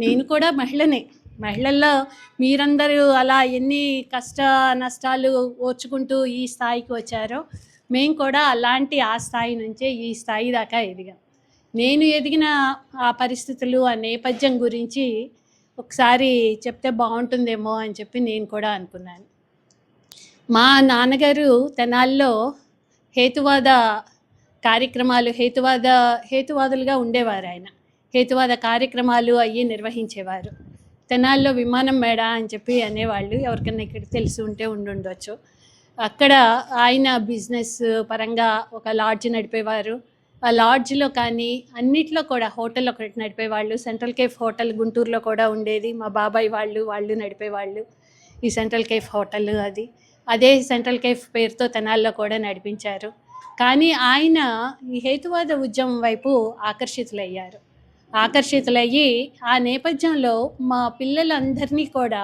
నేను కూడా మహిళనే. మహిళల్లో మీరందరూ అలా ఎన్ని కష్ట నష్టాలు ఓర్చుకుంటూ ఈ స్థాయికి వచ్చారో, మేము కూడా అలాంటి ఆ స్థాయి నుంచే ఈ స్థాయి దాకా ఎదిగాం. నేను ఎదిగిన ఆ పరిస్థితులు, ఆ నేపథ్యం గురించి ఒకసారి చెప్తే బాగుంటుందేమో అని చెప్పి నేను కూడా అనుకున్నాను. మా నాన్నగారు తెనాలిలో హేతువాద కార్యక్రమాలు హేతువాదులుగా ఉండేవారు ఆయన. హేతువాద కార్యక్రమాలు అయ్యి నిర్వహించేవారు. తెనాలిలో విమానం మేడ అని చెప్పి అనేవాళ్ళు. ఎవరికైనా ఇక్కడ తెలిసి ఉంటే ఉండుండొచ్చు. అక్కడ ఆయన బిజినెస్ పరంగా ఒక లాడ్జ్ నడిపేవారు. ఆ లాడ్జ్లో కానీ అన్నిట్లో కూడా హోటల్ ఒకటి నడిపేవాళ్ళు. సెంట్రల్ కేఫ్ హోటల్ గుంటూరులో కూడా ఉండేది. మా బాబాయ్ వాళ్ళు నడిపేవాళ్ళు ఈ సెంట్రల్ కేఫ్ హోటల్. అదే సెంట్రల్ కేఫ్ పేరుతో తెనాల్లో కూడా నడిపించారు. కానీ ఆయన ఈ హేతువాద ఉద్యమం వైపు ఆకర్షితులయ్యి ఆ నేపథ్యంలో మా పిల్లలందరినీ కూడా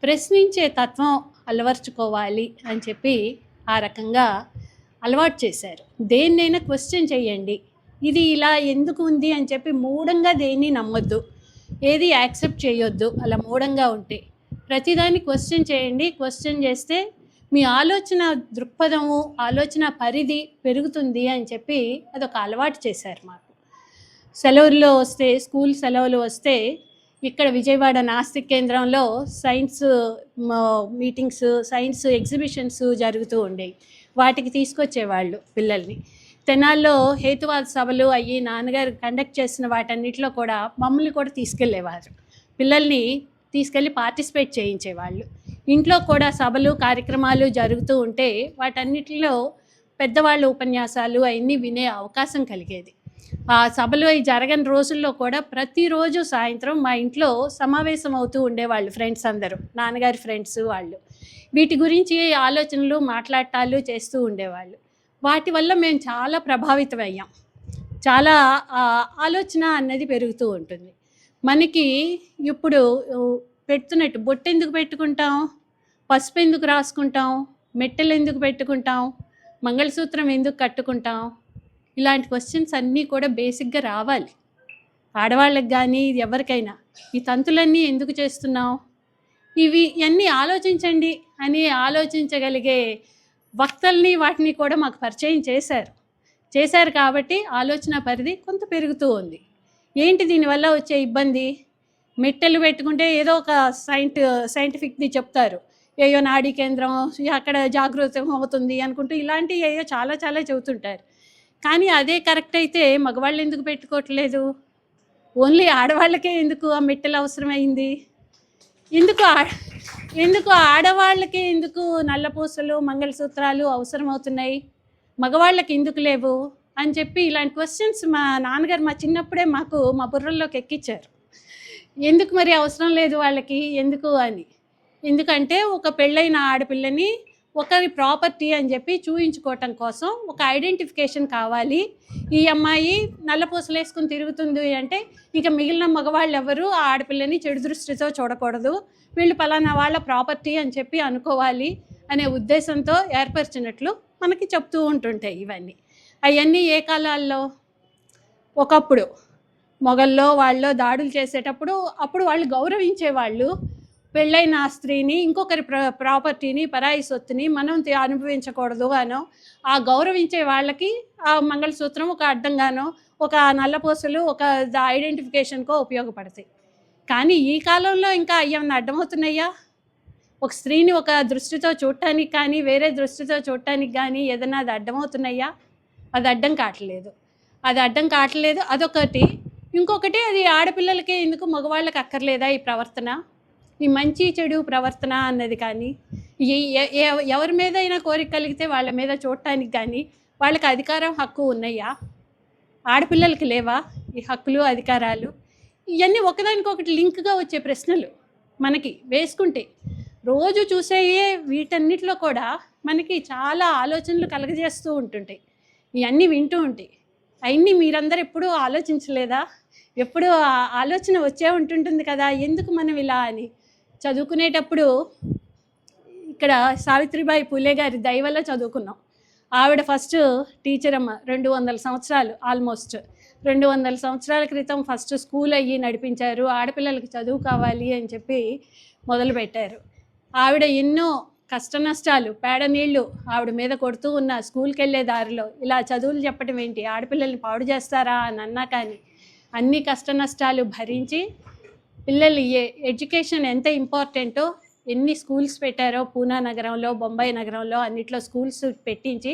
ప్రశ్నించే తత్వం అలవర్చుకోవాలి అని చెప్పి ఆ రకంగా అలవాటు చేశారు. దేన్నైనా క్వశ్చన్ చేయండి, ఇది ఇలా ఎందుకు ఉంది అని చెప్పి మూఢంగా దేన్ని నమ్మొద్దు, ఏది యాక్సెప్ట్ చేయొద్దు. అలా మూఢంగా ఉంటే ప్రతిదాన్ని క్వశ్చన్ చేయండి. క్వశ్చన్ చేస్తే మీ ఆలోచన దృక్పథము, ఆలోచన పరిధి పెరుగుతుంది అని చెప్పి అదొక అలవాటు చేశారు మాకు. సెలవుల్లో వస్తే, స్కూల్ సెలవులు వస్తే ఇక్కడ విజయవాడ నాస్తిక్ కేంద్రంలో సైన్స్ మీటింగ్స్, సైన్స్ ఎగ్జిబిషన్స్ జరుగుతూ ఉండేవి. వాటికి తీసుకొచ్చేవాళ్ళు పిల్లల్ని. తెనాల్లో హేతువాద సభలు అయ్యి నాన్నగారు కండక్ట్ చేసిన వాటన్నిటిలో కూడా మమ్మల్ని కూడా తీసుకెళ్ళేవారు. పిల్లల్ని తీసుకెళ్ళి పార్టిసిపేట్ చేయించేవాళ్ళు. ఇంట్లో కూడా సభలు కార్యక్రమాలు జరుగుతూ ఉంటే వాటన్నిటిలో పెద్దవాళ్ళ ఉపన్యాసాలు అవన్నీ వినే అవకాశం కలిగేది. ఆ సభలు అవి జరగని రోజుల్లో కూడా ప్రతిరోజు సాయంత్రం మా ఇంట్లో సమావేశం అవుతూ ఉండేవాళ్ళు ఫ్రెండ్స్ అందరూ, నాన్నగారి ఫ్రెండ్స్ వాళ్ళు. వీటి గురించి ఆలోచనలు మాట్లాడటాలు చేస్తూ ఉండేవాళ్ళు. వాటి వల్ల మేము చాలా ప్రభావితమయ్యాం. చాలా ఆలోచన అన్నది పెరుగుతూ ఉంటుంది మనకి. ఇప్పుడు పెడుతున్నట్టు బొట్టు ఎందుకు పెట్టుకుంటాం, పసుపు ఎందుకు రాసుకుంటాం, మెట్టెలు ఎందుకు పెట్టుకుంటాం, మంగళసూత్రం ఎందుకు కట్టుకుంటాం, ఇలాంటి క్వశ్చన్స్ అన్నీ కూడా బేసిక్గా రావాలి ఆడవాళ్ళకి కానీ ఎవరికైనా. ఈ తంతులన్నీ ఎందుకు చేస్తున్నాం, ఇవన్నీ ఆలోచించండి అని ఆలోచించగలిగే వక్తల్ని వాటిని కూడా మాకు పరిచయం చేశారు కాబట్టి ఆలోచన పరిధి కొంత పెరుగుతూ ఉంది. ఏంటి దీనివల్ల వచ్చే ఇబ్బంది? మెట్టెలు పెట్టుకుంటే ఏదో ఒక సైంటిఫిక్ది చెప్తారు, ఏయో నాడీ కేంద్రం అక్కడ జాగృతం అవుతుంది అనుకుంటూ ఇలాంటివి ఏయో చాలా చాలా చెబుతుంటారు. కానీ అదే కరెక్ట్ అయితే మగవాళ్ళు ఎందుకు పెట్టుకోవట్లేదు? ఓన్లీ ఆడవాళ్ళకే ఎందుకు ఆ మెట్టెలు అవసరమైంది? ఎందుకు ఆడవాళ్ళకే ఎందుకు నల్లపూసలు మంగళసూత్రాలు అవసరమవుతున్నాయి, మగవాళ్ళకి ఎందుకు లేవు అని చెప్పి ఇలాంటి క్వశ్చన్స్ మా నాన్నగారు మా చిన్నప్పుడే మా బుర్రల్లోకి ఎక్కించారు. ఎందుకు మరి అవసరం లేదు వాళ్ళకి ఎందుకు అని. ఎందుకంటే ఒక పెళ్ళైన ఆడపిల్లని ఒకరి ప్రాపర్టీ అని చెప్పి చూయించుకోవటం కోసం ఒక ఐడెంటిఫికేషన్ కావాలి. ఈ అమ్మాయి నల్లపూసలు వేసుకుని తిరుగుతుంది అంటే ఇంకా మిగిలిన మగవాళ్ళు ఎవరు ఆ ఆడపిల్లని చెడు దృష్టితో చూడకూడదు, వీళ్ళు పలానా వాళ్ళ ప్రాపర్టీ అని చెప్పి అనుకోవాలి అనే ఉద్దేశంతో ఏర్పరిచినట్లు మనకి చెప్తూ ఉంటుంటాయి ఇవన్నీ. అవన్నీ ఏ కాలాల్లో? ఒకప్పుడు మొగల్లో వాళ్ళు దాడులు చేసేటప్పుడు అప్పుడు వాళ్ళు గౌరవించేవాళ్ళు. పెళ్ళైన స్త్రీని, ఇంకొకరి ప్రాపర్టీని, పరాయి సొత్తుని మనం అనుభవించకూడదు అనో, ఆ గౌరవించే వాళ్ళకి ఆ మంగళసూత్రం ఒక అడ్డంగానో, ఒక నల్లపూసలు ఒక ఐడెంటిఫికేషన్కో ఉపయోగపడతాయి. కానీ ఈ కాలంలో ఇంకా ఏమన్నా అడ్డమవుతున్నాయా? ఒక స్త్రీని ఒక దృష్టితో చూడటానికి కానీ వేరే దృష్టితో చూడటానికి కానీ ఏదైనా అది అడ్డమవుతున్నాయా? అది అడ్డం కావట్లేదు. అదొకటి. ఇంకొకటి, అది ఆడపిల్లలకే ఎందుకు మగవాళ్ళకి అక్కర్లేదా ఈ ప్రవర్తన, ఈ మంచి చెడు ప్రవర్తన అన్నది కానీ, ఎవరి మీద అయినా కోరిక కలిగితే వాళ్ళ మీద చూడటానికి కానీ వాళ్ళకి అధికారం హక్కు ఉన్నాయా? ఆడపిల్లలకి లేవా ఈ హక్కులు అధికారాలు? ఇవన్నీ ఒకదానికొకటి లింక్గా వచ్చే ప్రశ్నలు మనకి వేసుకుంటే రోజు చూసేయే వీటన్నిటిలో కూడా మనకి చాలా ఆలోచనలు కలగజేస్తూ ఉంటుంటాయి. ఇవన్నీ వింటూ ఉంటాయి. అవన్నీ మీరందరూ ఎప్పుడూ ఆలోచించలేదా? ఎప్పుడూ ఆలోచన వచ్చే ఉంటుంటుంది కదా, ఎందుకు మనం ఇలా అని. చదువుకునేటప్పుడు ఇక్కడ సావిత్రిబాయి పూలే గారి దయ వల్ల చదువుకున్నాం. ఆవిడ ఫస్ట్ టీచర్ అమ్మ, 200 సంవత్సరాలు ఆల్మోస్ట్. 200 సంవత్సరాల క్రితం ఫస్ట్ స్కూల్ అయ్యి నడిపించారు. ఆడపిల్లలకి చదువు కావాలి అని చెప్పి మొదలుపెట్టారు. ఆవిడ ఎన్నో కష్ట నష్టాలు, పేడ నీళ్లు ఆవిడ మీద కొడుతూ ఉన్న స్కూల్కి వెళ్ళే దారిలో ఇలా చదువులు చెప్పడం ఏంటి, ఆడపిల్లల్ని పాడు చేస్తారా అని అన్నా కానీ అన్ని కష్ట నష్టాలు భరించి పిల్లలు ఎడ్యుకేషన్ ఎంత ఇంపార్టెంటో ఎన్ని స్కూల్స్ పెట్టారో పూనా నగరంలో, బొంబాయి నగరంలో అన్నిట్లో స్కూల్స్ పెట్టించి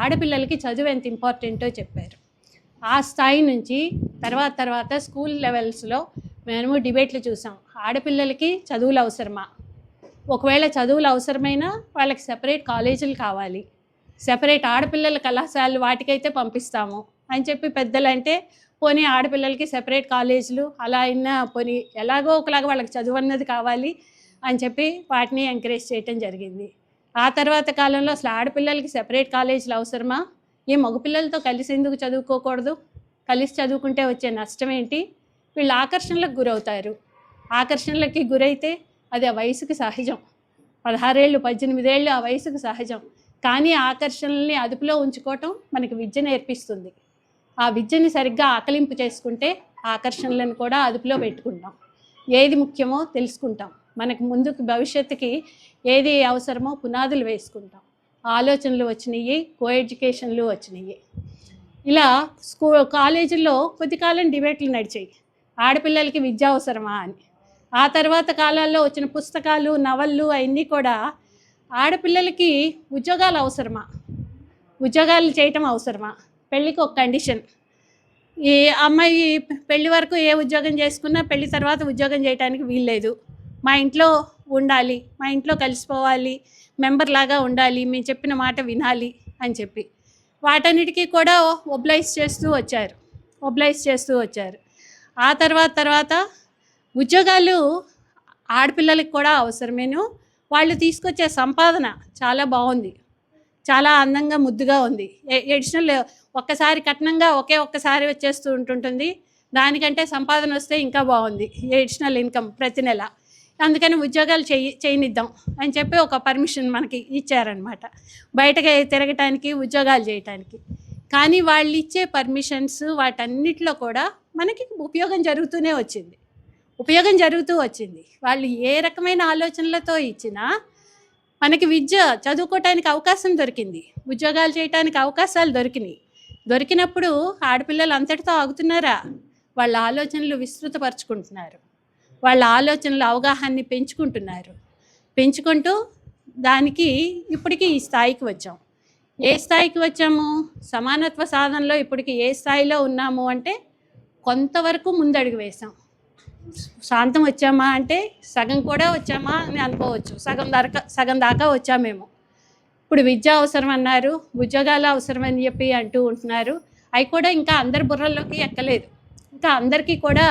ఆడపిల్లలకి చదువు ఎంత ఇంపార్టెంటో చెప్పారు. ఆ స్థాయి నుంచి తర్వాత స్కూల్ లెవెల్స్లో మేము డిబేట్లు చూసాం. ఆడపిల్లలకి చదువులు అవసరమా, ఒకవేళ చదువులు అవసరమైనా వాళ్ళకి సెపరేట్ కాలేజీలు కావాలి, సెపరేట్ ఆడపిల్లల కళాశాలలు వాటికైతే పంపిస్తాము అని చెప్పి పెద్దలు అంటే, పోనీ ఆడపిల్లలకి సెపరేట్ కాలేజీలు అలా అయినా పోనీ ఎలాగో ఒకలాగా వాళ్ళకి చదువు అన్నది కావాలి అని చెప్పి వాటిని ఎంకరేజ్ చేయటం జరిగింది. ఆ తర్వాత కాలంలో అసలు ఆడపిల్లలకి సెపరేట్ కాలేజీలు అవసరమా, ఏ మగపిల్లలతో కలిసి ఎందుకు చదువుకోకూడదు, కలిసి చదువుకుంటే వచ్చే నష్టం ఏంటి, వీళ్ళు ఆకర్షణలకు గురవుతారు, ఆకర్షణలకి గురైతే అది ఆ వయసుకి సహజం, 16 ఏళ్ళు 18 ఏళ్ళు ఆ వయసుకు సహజం. కానీ ఆకర్షణల్ని అదుపులో ఉంచుకోవటం మనకి విద్య నేర్పిస్తుంది. ఆ విద్యని సరిగ్గా ఆకలింపు చేసుకుంటే ఆకర్షణలను కూడా అదుపులో పెట్టుకుంటాం, ఏది ముఖ్యమో తెలుసుకుంటాం, మనకు ముందుకు భవిష్యత్తుకి ఏది అవసరమో పునాదులు వేసుకుంటాం. ఆలోచనలు వచ్చినాయి, కో ఎడ్యుకేషన్లు వచ్చినాయి. ఇలా కాలేజీల్లో కొద్ది కాలం డిబేట్లు నడిచాయి, ఆడపిల్లలకి విద్య అవసరమా అని. ఆ తర్వాత కాలాల్లో వచ్చిన పుస్తకాలు, నవళ్ళు అవన్నీ కూడా ఆడపిల్లలకి ఉద్యోగాలు అవసరమా, ఉద్యోగాలు చేయటం అవసరమా, పెళ్ళికి ఒక కండిషన్, ఈ అమ్మాయి పెళ్లి వరకు ఏ ఉద్యోగం చేసుకున్నా పెళ్లి తర్వాత ఉద్యోగం చేయడానికి వీల్లేదు, మా ఇంట్లో ఉండాలి, మా ఇంట్లో కలిసిపోవాలి, మెంబర్ లాగా ఉండాలి, మేము చెప్పిన మాట వినాలి అని చెప్పి వాటన్నిటికీ కూడా ఒబ్లైజ్ చేస్తూ వచ్చారు. ఆ తర్వాత ఉద్యోగాలు ఆడపిల్లలకి కూడా అవసరమేను, వాళ్ళు తీసుకొచ్చే సంపాదన చాలా బాగుంది, చాలా అందంగా ముద్దుగా ఉంది. ఎడిషనల్ ఒక్కసారి కట్నంగా ఒక్కసారి వచ్చేస్తూ ఉంటుంటుంది, దానికంటే సంపాదన వస్తే ఇంకా బాగుంది, ఎడిషనల్ ఇన్కమ్ ప్రతి నెల. అందుకని ఉద్యోగాలు చేయనిద్దాం అని చెప్పి ఒక పర్మిషన్ మనకి ఇచ్చారనమాట, బయటకి తిరగటానికి, ఉద్యోగాలు చేయటానికి. కానీ వాళ్ళు ఇచ్చే పర్మిషన్స్ వాటన్నిటిలో కూడా మనకి ఉపయోగం జరుగుతూ వచ్చింది. వాళ్ళు ఏ రకమైన ఆలోచనలతో ఇచ్చినా మనకి విద్య చదువుకోవటానికి అవకాశం దొరికింది, ఉద్యోగాలు చేయటానికి అవకాశాలు దొరికినప్పుడు ఆడపిల్లలు అంతటితో ఆగుతున్నారా, వాళ్ళ ఆలోచనలు విస్తృతపరచుకుంటున్నారు, వాళ్ళ ఆలోచనల అవగాహనని పెంచుకుంటూ దానికి ఇప్పటికీ ఈ స్థాయికి వచ్చాం. ఏ స్థాయికి వచ్చాము, సమానత్వ సాధనలో ఇప్పటికి ఏ స్థాయిలో ఉన్నాము అంటే కొంతవరకు ముందడుగు వేసాం. శాంతం వచ్చామా అంటే సగం కూడా వచ్చామా అని అనుకోవచ్చు, సగం దాకా వచ్చామేమో. ఇప్పుడు విద్య అవసరం అన్నారు, ఉద్యోగాలు అవసరం అని చెప్పి అంటూ ఉంటున్నారు, అవి కూడా ఇంకా అందరి బుర్రల్లోకి ఎక్కలేదు. ఇంకా అందరికీ కూడా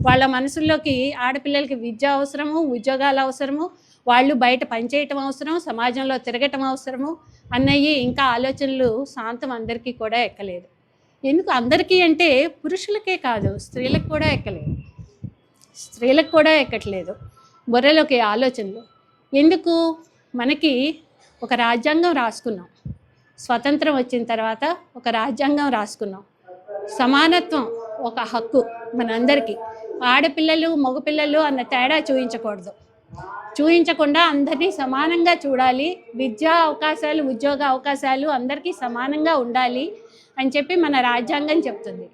వాళ్ళ మనసుల్లోకి ఆడపిల్లలకి విద్య అవసరము, ఉద్యోగాలు అవసరము, వాళ్ళు బయట పనిచేయటం అవసరం, సమాజంలో తిరగటం అవసరము అన్నవి ఇంకా ఆలోచనలు శాంతం అందరికీ కూడా ఎక్కలేదు. ఎందుకు అందరికీ అంటే పురుషులకే కాదు, స్త్రీలకు కూడా ఎక్కట్లేదు బుర్రలోకి ఆలోచనలు. ఎందుకు, మనకి ఒక రాజ్యాంగం రాసుకున్నాం, స్వతంత్రం వచ్చిన తర్వాత ఒక రాజ్యాంగం రాసుకున్నాం, సమానత్వం ఒక హక్కు మనందరికీ, ఆడపిల్లలు మగపిల్లలు అన్న తేడా చూయించకుండా అందరినీ సమానంగా చూడాలి, విద్యా అవకాశాలు, ఉద్యోగ అవకాశాలు అందరికీ సమానంగా ఉండాలి అని చెప్పి మన రాజ్యాంగం చెప్తుంది.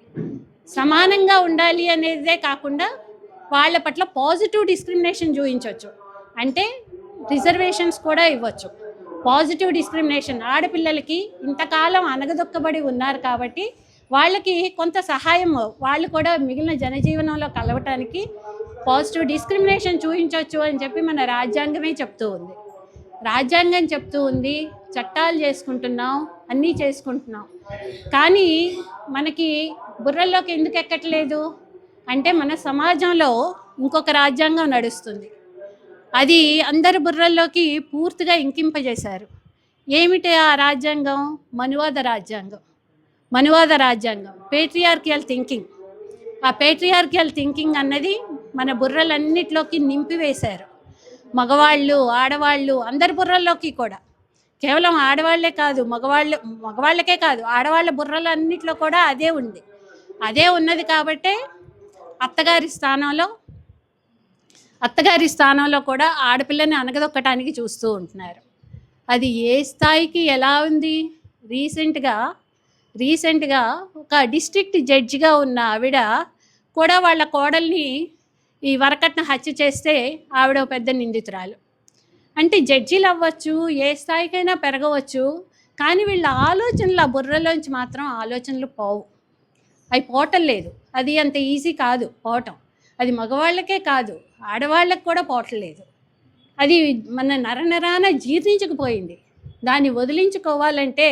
సమానంగా ఉండాలి అనేదే కాకుండా వాళ్ళ పట్ల పాజిటివ్ డిస్క్రిమినేషన్ చూపించవచ్చు, అంటే రిజర్వేషన్స్ కూడా ఇవ్వచ్చు. పాజిటివ్ డిస్క్రిమినేషన్, ఆడపిల్లలకి ఇంతకాలం అనగదొక్కబడి ఉన్నారు కాబట్టి వాళ్ళకి కొంత సహాయం, వాళ్ళు కూడా మిగిలిన జనజీవనంలో కలవటానికి పాజిటివ్ డిస్క్రిమినేషన్ చూపించవచ్చు అని చెప్పి మన రాజ్యాంగమే చెప్తూ ఉంది. చట్టాలు చేసుకుంటున్నాం, అన్నీ చేసుకుంటున్నాం, కానీ మనకి బుర్రల్లోకి ఎందుకు ఎక్కట్లేదు అంటే మన సమాజంలో ఇంకొక రాజ్యాంగం నడుస్తుంది, అది అందరి బుర్రల్లోకి పూర్తిగా ఇంకింపజేశారు. ఏమిటి ఆ రాజ్యాంగం? మనువాద రాజ్యాంగం, పేట్రియార్కియల్ థింకింగ్. ఆ పేట్రియార్కియల్ థింకింగ్ అన్నది మన బుర్రలన్నిటిలోకి నింపివేశారు. మగవాళ్ళు, ఆడవాళ్ళు అందరి బుర్రల్లోకి కూడా, కేవలం ఆడవాళ్లే కాదు, మగవాళ్ళకే కాదు, ఆడవాళ్ళ బుర్రలన్నిటిలో కూడా అదే ఉంది. అదే ఉన్నది కాబట్టే అత్తగారి స్థానంలో అత్తగారి స్థానంలో కూడా ఆడపిల్లని అణగదొక్కటానికి చూస్తూ ఉంటున్నారు. అది ఏ స్థాయికి ఎలా ఉంది? రీసెంట్గా ఒక డిస్ట్రిక్ట్ జడ్జిగా ఉన్న ఆవిడ కూడా వాళ్ళ కోడల్ని ఈ వరకట్న హత్య చేస్తే ఆవిడ ఒక పెద్ద నిందితురాలు. అంటే జడ్జీలు అవ్వచ్చు, ఏ స్థాయికైనా పెరగవచ్చు, కానీ వీళ్ళ ఆలోచనలు, ఆ బుర్రలోంచి మాత్రం ఆలోచనలు పోవు. అవి పోవటం లేదు. అది అంత ఈజీ కాదు పోవటం. అది మగవాళ్ళకే కాదు, ఆడవాళ్ళకి కూడా పోవట్లేదు. అది మన నరనరాన జీర్ణించుకుపోయింది. దాన్ని వదిలించుకోవాలంటే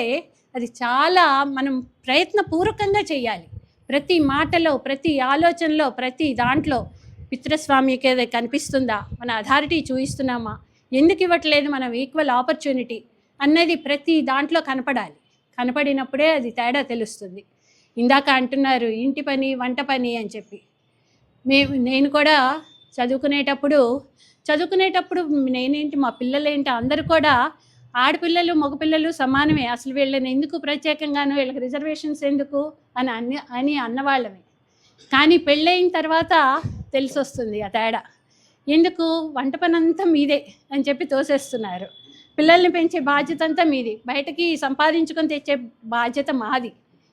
అది చాలా మనం ప్రయత్నపూర్వకంగా చేయాలి. ప్రతి మాటలో, ప్రతి ఆలోచనలో, ప్రతి దాంట్లో పితృస్వామ్యకి ఏదో కనిపిస్తుందా, మన అథారిటీ చూపిస్తున్నామా, ఎందుకు ఇవ్వట్లేదు మనం ఈక్వల్ ఆపర్చునిటీ అన్నది ప్రతి దాంట్లో కనపడాలి. కనపడినప్పుడే అది తేడా తెలుస్తుంది. ఇందాక అంటున్నారు ఇంటి పని, వంట పని అని చెప్పి. నేను కూడా చదువుకునేటప్పుడు నేనేంటి, మా పిల్లలేంటి, అందరూ కూడా ఆడపిల్లలు మగపిల్లలు సమానమే, అసలు వీళ్ళని ఎందుకు ప్రత్యేకంగాను, వీళ్ళకి రిజర్వేషన్స్ ఎందుకు అని అన్నవాళ్ళమే. కానీ పెళ్ళయిన తర్వాత తెలిసి వస్తుంది ఆ తేడా. ఎందుకు, వంట పని అంతా మీదే అని చెప్పి తోసేస్తున్నారు. పిల్లల్ని పెంచే బాధ్యత అంతా మీది, బయటకి సంపాదించుకొని తెచ్చే బాధ్యత మాది,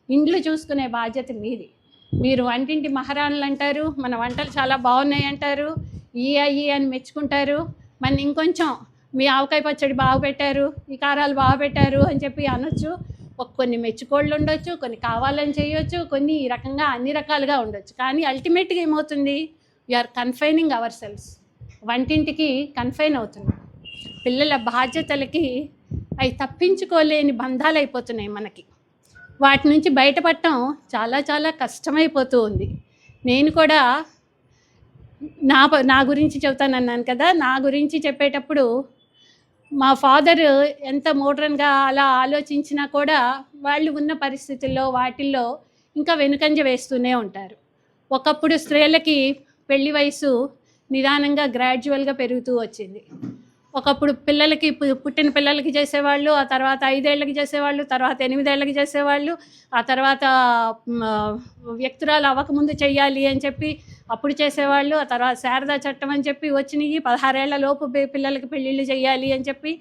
ఇండ్లు చూసుకునే బాధ్యత మీది. మీరు వంటింటి మహారాణులు అంటారు, మన వంటలు చాలా బాగున్నాయి అంటారు, అయ్యి అని మెచ్చుకుంటారు. మన ఇంకొంచెం మీ ఆవకాయ పచ్చడి బాగా పెట్టారు, ఈ కారాలు బాగా పెట్టారు అని చెప్పి అనొచ్చు. కొన్ని మెచ్చుకోళ్ళు ఉండొచ్చు, కొన్ని కావాలని చేయొచ్చు, కొన్ని ఈ రకంగా అన్ని రకాలుగా ఉండొచ్చు. కానీ అల్టిమేట్గా ఏమవుతుంది, వీఆర్ కన్ఫైనింగ్ అవర్ సెల్స్. వంటింటికి కన్ఫైన్ అవుతున్నాం. పిల్లల బాధ్యతలకి అవి తప్పించుకోలేని బంధాలు అయిపోతున్నాయి మనకి. వాటి నుంచి బయటపడటం చాలా చాలా కష్టమైపోతూ ఉంది. నేను కూడా నా గురించి చెబుతానన్నాను కదా, నా గురించి చెప్పేటప్పుడు మా ఫాదర్ ఎంత మోడ్రన్గా అలా ఆలోచించినా కూడా వాళ్ళు ఉన్న పరిస్థితుల్లో వాటిల్లో ఇంకా వెనుకంజ వేస్తూనే ఉంటారు. ఒకప్పుడు స్త్రీలకి పెళ్లి వయసు నిదానంగా గ్రాడ్యువల్గా పెరుగుతూ వచ్చింది. ఒకప్పుడు పిల్లలకి పుట్టిన పిల్లలకి చేసేవాళ్ళు, ఆ తర్వాత 5 ఏళ్ళకి చేసేవాళ్ళు, తర్వాత 8 ఏళ్ళకి చేసేవాళ్ళు, ఆ తర్వాత వ్యక్తురాలు అవ్వకముందు చెయ్యాలి అని చెప్పి అప్పుడు చేసేవాళ్ళు, ఆ తర్వాత శారదా చట్టం అని చెప్పి వచ్చినాయి, 16 ఏళ్ల లోపు పిల్లలకి పెళ్ళిళ్ళు చేయాలి అని చెప్పి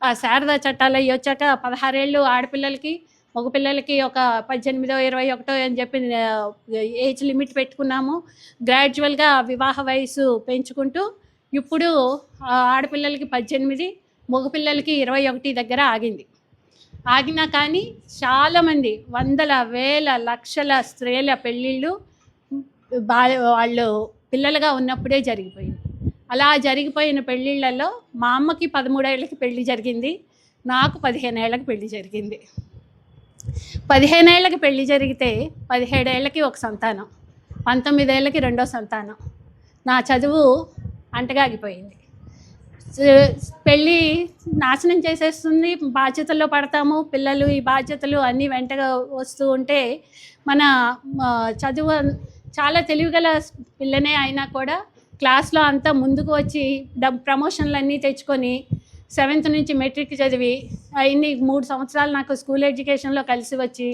ఆ శారదా చట్టాలు అవి వచ్చాక 16 ఏళ్ళు ఆడపిల్లలకి, మగపిల్లలకి ఒక 18, 21 అని చెప్పి ఏజ్ లిమిట్ పెట్టుకున్నాము. గ్రాడ్యువల్గా వివాహ వయసు పెంచుకుంటూ ఇప్పుడు ఆడపిల్లలకి 18, మగపిల్లలకి 21 దగ్గర ఆగినా కానీ చాలామంది వందల వేల లక్షల స్త్రీల పెళ్ళిళ్ళు వాళ్ళు పిల్లలుగా ఉన్నప్పుడే జరిగిపోయింది. అలా జరిగిపోయిన పెళ్ళిళ్ళలో మా అమ్మకి 13 ఏళ్ళకి పెళ్ళి జరిగింది, నాకు 15 ఏళ్ళకి పెళ్ళి జరిగింది. 15 ఏళ్ళకి పెళ్ళి జరిగితే 17 ఏళ్ళకి ఒక సంతానం, 19 ఏళ్ళకి రెండో సంతానం. నా చదువు అంటగాగిపోయింది. పెళ్ళి నాశనం చేసేస్తుంది, బాధ్యతల్లో పడతాము, పిల్లలు ఈ బాధ్యతలు అన్నీ వెంటగా వస్తూ ఉంటే మన చదువు చాలా తెలివిగల పిల్లనే అయినా కూడా క్లాస్లో అంతా ముందుకు వచ్చి ప్రమోషన్లు అన్నీ తెచ్చుకొని 7th నుంచి మెట్రిక్ చదివి అన్ని 3 సంవత్సరాలు నాకు స్కూల్ ఎడ్యుకేషన్లో కలిసి వచ్చి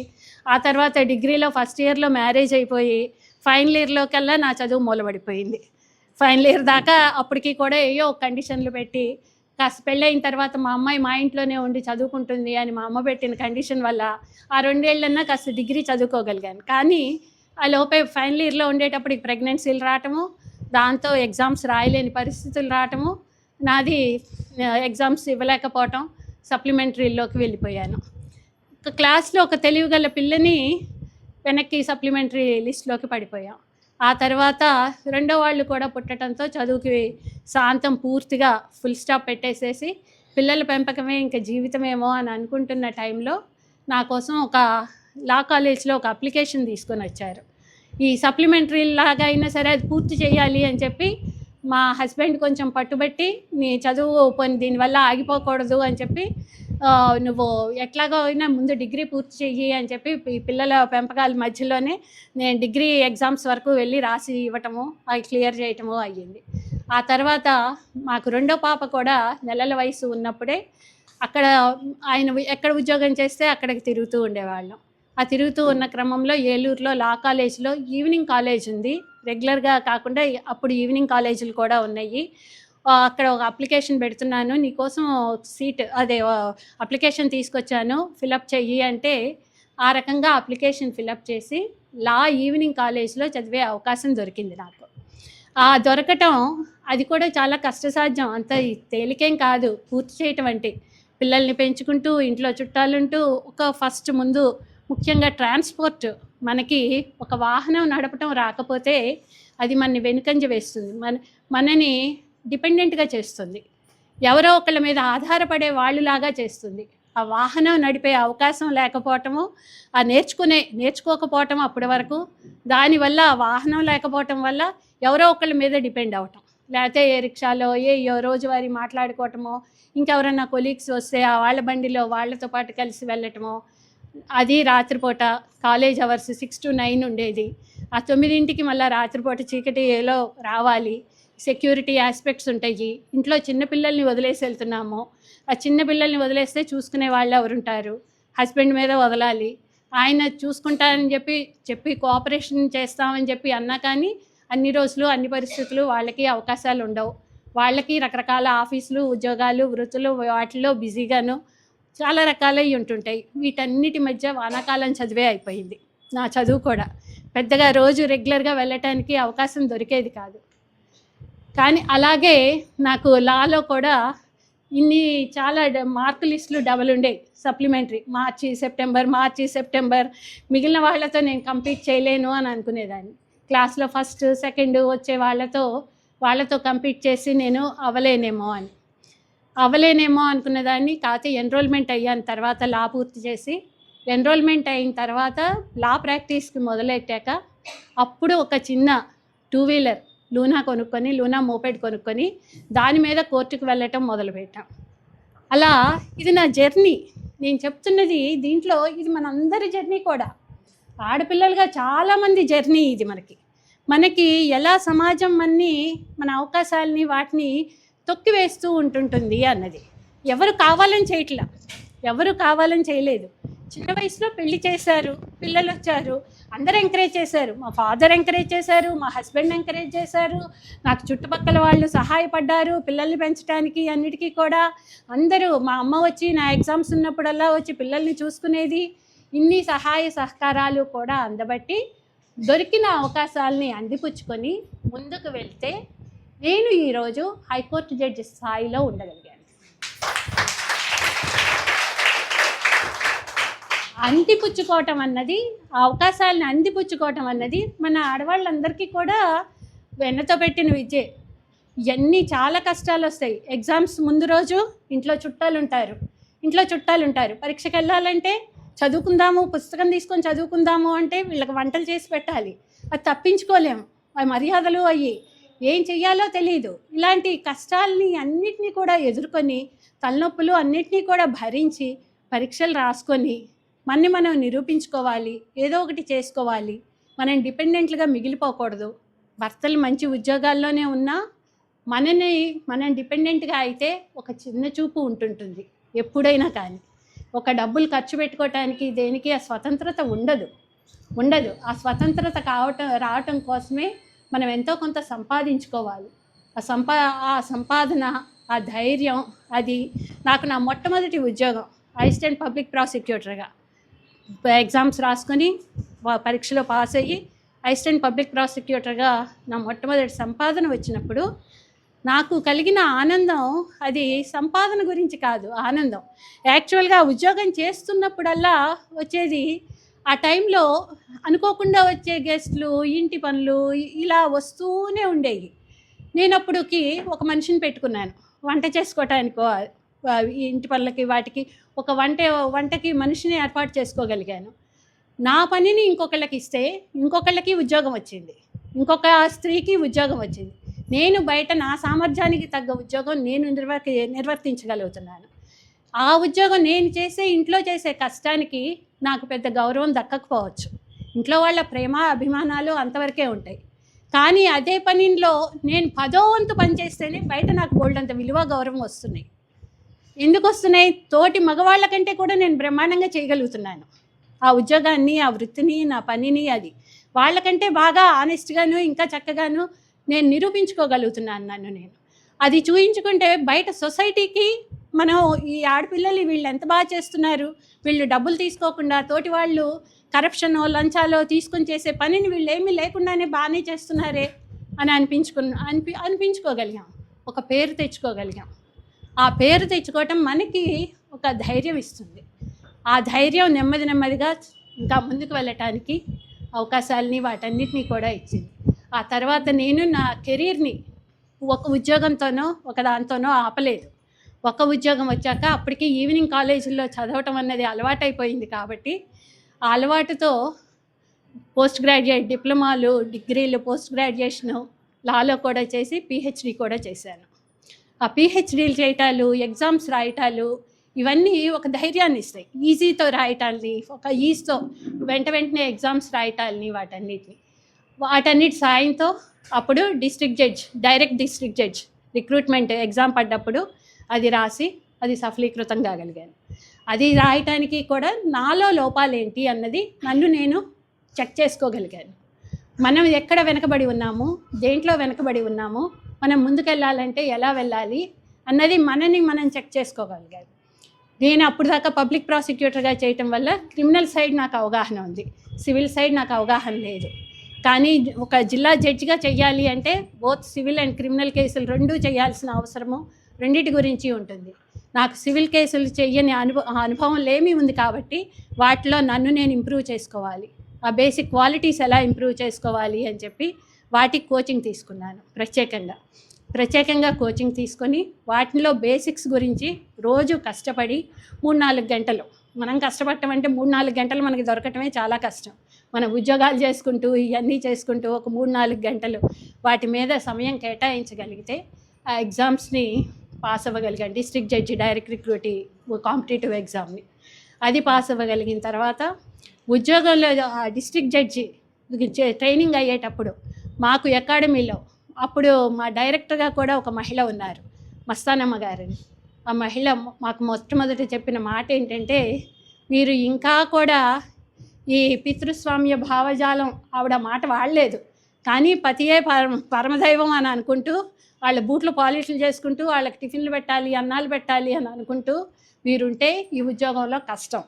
ఆ తర్వాత డిగ్రీలో ఫస్ట్ ఇయర్లో మ్యారేజ్ అయిపోయి ఫైనల్ ఇయర్లోకల్లా నా చదువు మూలబడిపోయింది. ఫైనల్ ఇయర్ దాకా అప్పటికి కూడా ఏయో కండిషన్లు పెట్టి కాస్త పెళ్ళయిన తర్వాత మా అమ్మాయి మా ఇంట్లోనే ఉండి చదువుకుంటుంది అని మా అమ్మ పెట్టిన కండిషన్ వల్ల ఆ 2 ఏళ్ళన్నా కాస్త డిగ్రీ చదువుకోగలిగాను. కానీ ఆ లోపే ఫైనల్ ఇయర్లో ఉండేటప్పటికి ప్రెగ్నెన్సీలు రావటము, దాంతో ఎగ్జామ్స్ రాయలేని పరిస్థితులు రావటము, నాది ఎగ్జామ్స్ ఇవ్వలేకపోవటం, సప్లిమెంటరీలోకి వెళ్ళిపోయాను. ఒక క్లాస్లో ఒక తెలివిగల పిల్లని వెనక్కి సప్లిమెంటరీ లిస్ట్లోకి పడిపోయాం. ఆ తర్వాత రెండో వాళ్ళు కూడా పుట్టడంతో చదువుకి శాంతం పూర్తిగా ఫుల్ స్టాప్ పెట్టేసేసి పిల్లల పెంపకమే ఇంకా జీవితమేమో అని అనుకుంటున్న టైంలో నా కోసం ఒక లా కాలేజ్లో ఒక అప్లికేషన్ తీసుకొని వచ్చారు. ఈ సప్లిమెంటరీ లాగా అయినా సరే అది పూర్తి చేయాలి అని చెప్పి మా హస్బెండ్ కొంచెం పట్టుబట్టి నీ చదువు పోని దీనివల్ల ఆగిపోకూడదు అని చెప్పి నువ్వు ఎట్లాగో అయినా ముందు డిగ్రీ పూర్తి చెయ్యి అని చెప్పి పిల్లల పెంపకాల మధ్యలోనే నేను డిగ్రీ ఎగ్జామ్స్ వరకు వెళ్ళి రాసి ఇవ్వటము, అవి క్లియర్ చేయటము అయ్యింది. ఆ తర్వాత మాకు రెండో పాప కూడా నెలల వయసు ఉన్నప్పుడే అక్కడ ఆయన ఎక్కడ ఉద్యోగం చేస్తే అక్కడికి తిరుగుతూ ఉండేవాళ్ళం. ఆ తిరుగుతూ ఉన్న క్రమంలో ఏలూరులో లా కాలేజ్లో ఈవినింగ్ కాలేజ్ ఉంది, రెగ్యులర్గా కాకుండా అప్పుడు ఈవినింగ్ కాలేజీలు కూడా ఉన్నాయి. అక్కడ ఒక అప్లికేషన్ పెడుతున్నాను, నీకోసం సీట్ అప్లికేషన్ తీసుకొచ్చాను, ఫిలప్ చెయ్యి అంటే ఆ రకంగా అప్లికేషన్ ఫిలప్ చేసి లా ఈవినింగ్ కాలేజ్లో చదివే అవకాశం దొరికింది నాకు. దొరకటం అది కూడా చాలా కష్టసాధ్యం, అంత తేలికేం కాదు పూర్తి చేయటం అంటే. పిల్లల్ని పెంచుకుంటూ ఇంట్లో చుట్టాలుంటూ ఫస్ట్ ముందు ముఖ్యంగా ట్రాన్స్పోర్ట్, మనకి ఒక వాహనం నడపటం రాకపోతే అది మనని వెనుకంజ వేస్తుంది, మనని డిపెండెంట్గా చేస్తుంది, ఎవరో ఒకళ్ళ మీద ఆధారపడే వాళ్ళలాగా చేస్తుంది. ఆ వాహనం నడిపే అవకాశం లేకపోవటము, నేర్చుకోకపోవటం అప్పటి వరకు, దానివల్ల ఆ వాహనం లేకపోవటం వల్ల ఎవరో ఒకళ్ళ మీద డిపెండ్ అవ్వటం, లేకపోతే ఏ రిక్షాలో రోజువారీ మాట్లాడుకోవటమో, ఇంకెవరన్నా కొలీగ్స్ వస్తే ఆ వాళ్ళ బండిలో వాళ్ళతో పాటు కలిసి వెళ్ళటమో. అది రాత్రిపూట కాలేజ్ అవర్స్ 6 to 9 ఉండేది. ఆ 9ంటికి మళ్ళీ రాత్రిపూట చీకటిలో రావాలి, సెక్యూరిటీ ఆస్పెక్ట్స్ ఉంటాయి. ఇంట్లో చిన్నపిల్లల్ని వదిలేసి వెళ్తున్నాము, ఆ చిన్న పిల్లల్ని వదిలేస్తే చూసుకునే వాళ్ళు ఎవరుంటారు, హస్బెండ్ మీద వదలాలి, ఆయన చూసుకుంటారని చెప్పి కోఆపరేషన్ చేస్తామని చెప్పి అన్నా కానీ అన్ని రోజులు అన్ని పరిస్థితులు వాళ్ళకి అవకాశాలు ఉండవు. వాళ్ళకి రకరకాల ఆఫీసులు, ఉద్యోగాలు, వృత్తులు, వాటిల్లో బిజీగాను చాలా రకాలవి ఉంటుంటాయి. వీటన్నిటి మధ్య వానాకాలం చదివే అయిపోయింది నా చదువు కూడా. పెద్దగా రోజు రెగ్యులర్గా వెళ్ళటానికి అవకాశం దొరికేది కాదు. కానీ అలాగే నాకు లాలో కూడా ఇన్ని చాలా మార్కు లిస్టులు డబల్ ఉండేవి, సప్లిమెంటరీ, మార్చి సెప్టెంబర్. మిగిలిన వాళ్ళతో నేను కంపీట్ చేయలేను అని అనుకునేదాన్ని. క్లాస్లో ఫస్ట్ సెకండ్ వచ్చే వాళ్ళతో కంపీట్ చేసి నేను అవ్వలేనేమో అనుకునేదాన్ని. కాకపోతే ఎన్రోల్మెంట్ అయ్యాను తర్వాత, లా పూర్తి చేసి ఎన్రోల్మెంట్ అయిన తర్వాత లా ప్రాక్టీస్కి మొదలెట్టాక అప్పుడు ఒక చిన్న 2-వీలర్ లూనా మోపెడ్ కొనుక్కొని దాని మీద కోర్టుకు వెళ్ళటం మొదలుపెట్టాం. అలా ఇది నా జర్నీ. నేను చెప్తున్నది దీంట్లో ఇది మనందరి జర్నీ కూడా, ఆడపిల్లలుగా చాలామంది జర్నీ ఇది. మనకి ఎలా సమాజం మన అవకాశాలని వాటిని తొక్కివేస్తూ ఉంటుంటుంది అన్నది. ఎవరు కావాలని చేయలేదు. చిన్న వయసులో పెళ్లి చేశారు, పిల్లలు వచ్చారు, అందరూ ఎంకరేజ్ చేశారు. మా ఫాదర్ ఎంకరేజ్ చేశారు, మా హస్బెండ్ ఎంకరేజ్ చేశారు, నాకు చుట్టుపక్కల వాళ్ళు సహాయపడ్డారు పిల్లల్ని పెంచడానికి అన్నిటికీ కూడా. అందరూ, మా అమ్మ వచ్చి నా ఎగ్జామ్స్ ఉన్నప్పుడల్లా వచ్చి పిల్లల్ని చూసుకునేది. ఇన్ని సహాయ సహకారాలు కూడా అందబట్టి దొరికిన అవకాశాలని అందిపుచ్చుకొని ముందుకు వెళ్తే నేను ఈరోజు హైకోర్టు జడ్జి స్థాయిలో ఉండగలిగాను. అవకాశాలను అందిపుచ్చుకోవటం అన్నది మన ఆడవాళ్ళందరికీ కూడా వెన్నతో పెట్టిన విద్యే. ఇవన్నీ చాలా కష్టాలు వస్తాయి. ఎగ్జామ్స్ ముందు రోజు ఇంట్లో చుట్టాలు ఉంటారు. పరీక్షకి వెళ్ళాలంటే చదువుకుందాము, పుస్తకం తీసుకొని చదువుకుందాము అంటే వీళ్ళకి వంటలు చేసి పెట్టాలి, అది తప్పించుకోలేము. మర్యాదలు ఏం చెయ్యాలో తెలియదు. ఇలాంటి కష్టాలని అన్నిటినీ కూడా ఎదుర్కొని, తలనొప్పులు అన్నిటినీ కూడా భరించి పరీక్షలు రాసుకొని మనం నిరూపించుకోవాలి, ఏదో ఒకటి చేసుకోవాలి. మనం డిపెండెంట్లుగా మిగిలిపోకూడదు. భర్తలు మంచి ఉద్యోగాల్లోనే ఉన్నా మనం డిపెండెంట్గా అయితే ఒక చిన్న చూపు ఉంటుంటుంది ఎప్పుడైనా. కానీ ఒక డబ్బులు ఖర్చు పెట్టుకోవటానికి దేనికి ఆ స్వతంత్రత ఉండదు. ఆ స్వతంత్రత రావటం కోసమే మనం ఎంతో కొంత సంపాదించుకోవాలి. ఆ సంపాదన, ఆ ధైర్యం, అది నాకు నా మొట్టమొదటి ఉద్యోగం అసిస్టెంట్ పబ్లిక్ ప్రాసిక్యూటర్గా. ఎగ్జామ్స్ రాసుకొని పరీక్షలో పాస్ అయ్యి అసిస్టెంట్ పబ్లిక్ ప్రాసిక్యూటర్గా నా మొట్టమొదటి సంపాదన వచ్చినప్పుడు నాకు కలిగిన ఆనందం, అది సంపాదన గురించి కాదు, ఆనందం. యాక్చువల్గా ఉద్యోగం చేస్తున్నప్పుడల్లా వచ్చేది, ఆ టైంలో అనుకోకుండా వచ్చే గెస్ట్లు, ఇంటి పనులు ఇలా వస్తూనే ఉండేవి. నేను అప్పుడుకి ఒక మనిషిని పెట్టుకున్నాను వంట చేసుకోవటానికో, ఇంటి పనులకి వాటికి ఒక వంటకి మనిషిని ఏర్పాటు చేసుకోగలిగాను. నా పనిని ఇంకొకళ్ళకి ఇస్తే ఇంకొకళ్ళకి ఉద్యోగం వచ్చింది, ఇంకొక స్త్రీకి ఉద్యోగం వచ్చింది. నేను బయట నా సామర్థ్యానికి తగ్గ ఉద్యోగం నేను నిర్వర్తించగలుగుతున్నాను. ఆ ఉద్యోగం నేను ఇంట్లో చేసే కష్టానికి నాకు పెద్ద గౌరవం దక్కకపోవచ్చు, ఇంట్లో వాళ్ళ ప్రేమ అభిమానాలు అంతవరకే ఉంటాయి. కానీ అదే పనిలో నేను 10వ వంతు పనిచేస్తేనే బయట నాకు బోల్డంత విలువ, గౌరవం వస్తున్నాయి. ఎందుకు వస్తున్నాయి? తోటి మగవాళ్ళ కంటే కూడా నేను బ్రహ్మాండంగా చేయగలుగుతున్నాను. ఆ ఉద్యోగాన్ని, ఆ వృత్తిని, నా పనిని, అది వాళ్ళకంటే బాగా ఆనెస్ట్గాను ఇంకా చక్కగాను నేను నిరూపించుకోగలుగుతున్నాను నన్ను నేను. అది చూయించుకుంటే బయట సొసైటీకి మనం ఈ ఆడపిల్లలు వీళ్ళు ఎంత బాగా చేస్తున్నారు, వీళ్ళు డబ్బులు తీసుకోకుండా తోటి వాళ్ళు కరప్షనో లంచాలో తీసుకొని చేసే పనిని వీళ్ళు ఏమీ లేకుండానే బాగానే చేస్తున్నారే అని అనిపించుకోగలిగాం. ఒక పేరు తెచ్చుకోగలిగాం. ఆ పేరు తెచ్చుకోవటం మనకి ఒక ధైర్యం ఇస్తుంది. ఆ ధైర్యం నెమ్మదిగా ఇంకా ముందుకు వెళ్ళటానికి అవకాశాలని వాటన్నిటినీ కూడా ఇచ్చింది. ఆ తర్వాత నేను నా కెరీర్ని ఒక ఉద్యోగంతోనో ఒక దాంతోనో ఆపలేదు. ఒక ఉద్యోగం వచ్చాక అప్పటికి ఈవినింగ్ కాలేజీల్లో చదవటం అన్నది అలవాటైపోయింది కాబట్టి ఆ అలవాటుతో పోస్ట్ గ్రాడ్యుయేట్ డిప్లొమాలు, డిగ్రీలు, పోస్ట్ గ్రాడ్యుయేషను లాలో కూడా చేసి పిహెచ్డి కూడా చేశాను. ఆ పిహెచ్డీలు చేయటాలు, ఎగ్జామ్స్ రాయటాలు ఇవన్నీ ఒక ధైర్యాన్ని ఇస్తాయి. ఈజీతో రాయటాలని, ఒక ఈజీతో వెంటనే ఎగ్జామ్స్ రాయటాలని వాటన్నిటి సాయంతో అప్పుడు direct district judge recruitment exam పడ్డప్పుడు అది రాసి అది సఫలీకృతం కాగలిగాను. అది రాయటానికి కూడా నాలో లోపాలేంటి అన్నది నన్ను నేను చెక్ చేసుకోగలిగాను. మనం ఎక్కడ వెనకబడి ఉన్నాము, దేంట్లో వెనకబడి ఉన్నాము, మనం ముందుకెళ్ళాలంటే ఎలా వెళ్ళాలి అన్నది మనని మనం చెక్ చేసుకోగలిగాను. నేను అప్పుడు దాకా పబ్లిక్ ప్రాసిక్యూటర్గా చేయటం వల్ల క్రిమినల్ సైడ్ నాకు అవగాహన ఉంది, సివిల్ సైడ్ నాకు అవగాహన లేదు. కానీ ఒక జిల్లా జడ్జిగా చెయ్యాలి అంటే బోత్ సివిల్ అండ్ క్రిమినల్ కేసులు రెండూ చేయాల్సిన అవసరము రెండింటి గురించి ఉంటుంది. నాకు సివిల్ కేసులు చెయ్యని అనుభవం లేమి ఉంది కాబట్టి వాటిలో నన్ను నేను ఇంప్రూవ్ చేసుకోవాలి, ఆ బేసిక్ క్వాలిటీస్ ఎలా ఇంప్రూవ్ చేసుకోవాలి అని చెప్పి వాటికి కోచింగ్ తీసుకున్నాను. ప్రత్యేకంగా కోచింగ్ తీసుకొని వాటిలో బేసిక్స్ గురించి రోజు కష్టపడి 3-4 గంటలు, మనం కష్టపడటం అంటే 3-4 గంటలు మనకి దొరకటమే చాలా కష్టం. మన ఉద్యోగాలు చేసుకుంటూ ఇవన్నీ చేసుకుంటూ ఒక 3-4 గంటలు వాటి మీద సమయం కేటాయించగలిగితే ఆ ఎగ్జామ్స్ని పాస్ అవ్వగలిగాను. District judge direct recruitment competitive ఎగ్జామ్ని అది పాస్ అవ్వగలిగిన తర్వాత ఉద్యోగంలో ఆ డిస్ట్రిక్ట్ జడ్జి ట్రైనింగ్ అయ్యేటప్పుడు మాకు అకాడమీలో అప్పుడు మా డైరెక్టర్గా కూడా ఒక మహిళ ఉన్నారు, మస్తానమ్మ గారని. ఆ మహిళ మాకు మొట్టమొదటి చెప్పిన మాట ఏంటంటే, మీరు ఇంకా కూడా ఈ పితృస్వామ్య భావజాలం, ఆవిడ మాట వాడలేదు కానీ పతియే పరమదైవం అని అనుకుంటూ వాళ్ళ బూట్లు పాలిష్లు చేసుకుంటూ వాళ్ళకి టిఫిన్లు పెట్టాలి, అన్నాలు పెట్టాలి అని అనుకుంటూ మీరుంటే ఈ ఉద్యోగంలో కష్టం.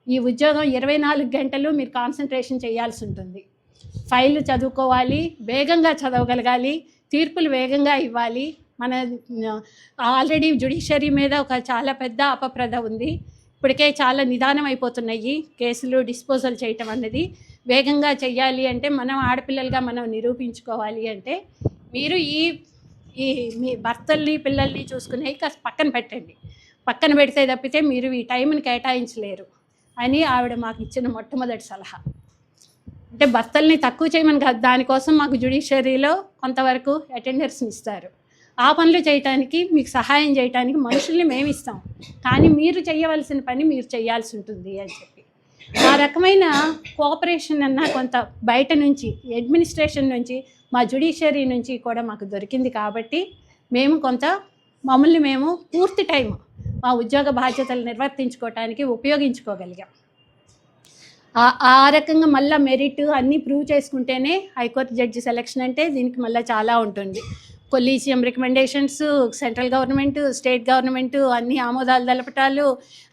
ఈ ఉద్యోగం 24 గంటలు మీరు కాన్సన్ట్రేషన్ చేయాల్సి ఉంటుంది. ఫైళ్ళు చదువుకోవాలి, వేగంగా చదవగలగాలి, తీర్పులు వేగంగా ఇవ్వాలి. మన ఆల్రెడీ జ్యుడిషియరీ మీద ఒక చాలా పెద్ద అపప్రద ఉంది. ఇప్పటికే చాలా నిదానం అయిపోతున్నాయి కేసులు డిస్పోజల్ చేయటం అన్నది. వేగంగా చెయ్యాలి అంటే మనం ఆడపిల్లలుగా మనం నిరూపించుకోవాలి అంటే మీరు మీ భర్తల్ని పిల్లల్ని చూసుకునే పక్కన పెట్టండి. పక్కన పెడితే తప్పితే మీరు ఈ టైంని కేటాయించలేరు అని ఆవిడ మాకు ఇచ్చిన మొట్టమొదటి సలహా. అంటే భర్తల్ని తక్కువ చేయమని కాదు, దానికోసం మాకు జ్యుడిషియరీలో కొంతవరకు అటెండర్స్ని ఇస్తారు. ఆ పనులు చేయటానికి మీకు సహాయం చేయటానికి మనుషుల్ని మేము ఇస్తాం, కానీ మీరు చేయవలసిన పని మీరు చేయాల్సి ఉంటుంది అని చెప్పి ఆ రకమైన కోఆపరేషన్ అన్న కొంత బయట నుంచి అడ్మినిస్ట్రేషన్ నుంచి మా జ్యుడిషియరీ నుంచి కూడా మాకు దొరికింది. కాబట్టి మేము కొంత మమ్మల్ని మేము పూర్తి టైం మా ఉద్యోగ బాధ్యతలు నిర్వర్తించుకోవటానికి ఉపయోగించుకోగలిగాం. ఆ రకంగా మళ్ళీ మెరిట్ అన్నీ ప్రూవ్ చేసుకుంటేనే హైకోర్టు జడ్జి సెలక్షన్ అంటే దీనికి మళ్ళీ చాలా ఉంటుంది. Collegium recommendations, central government, state government అన్నీ ఆమోదాలు తెలపటాలు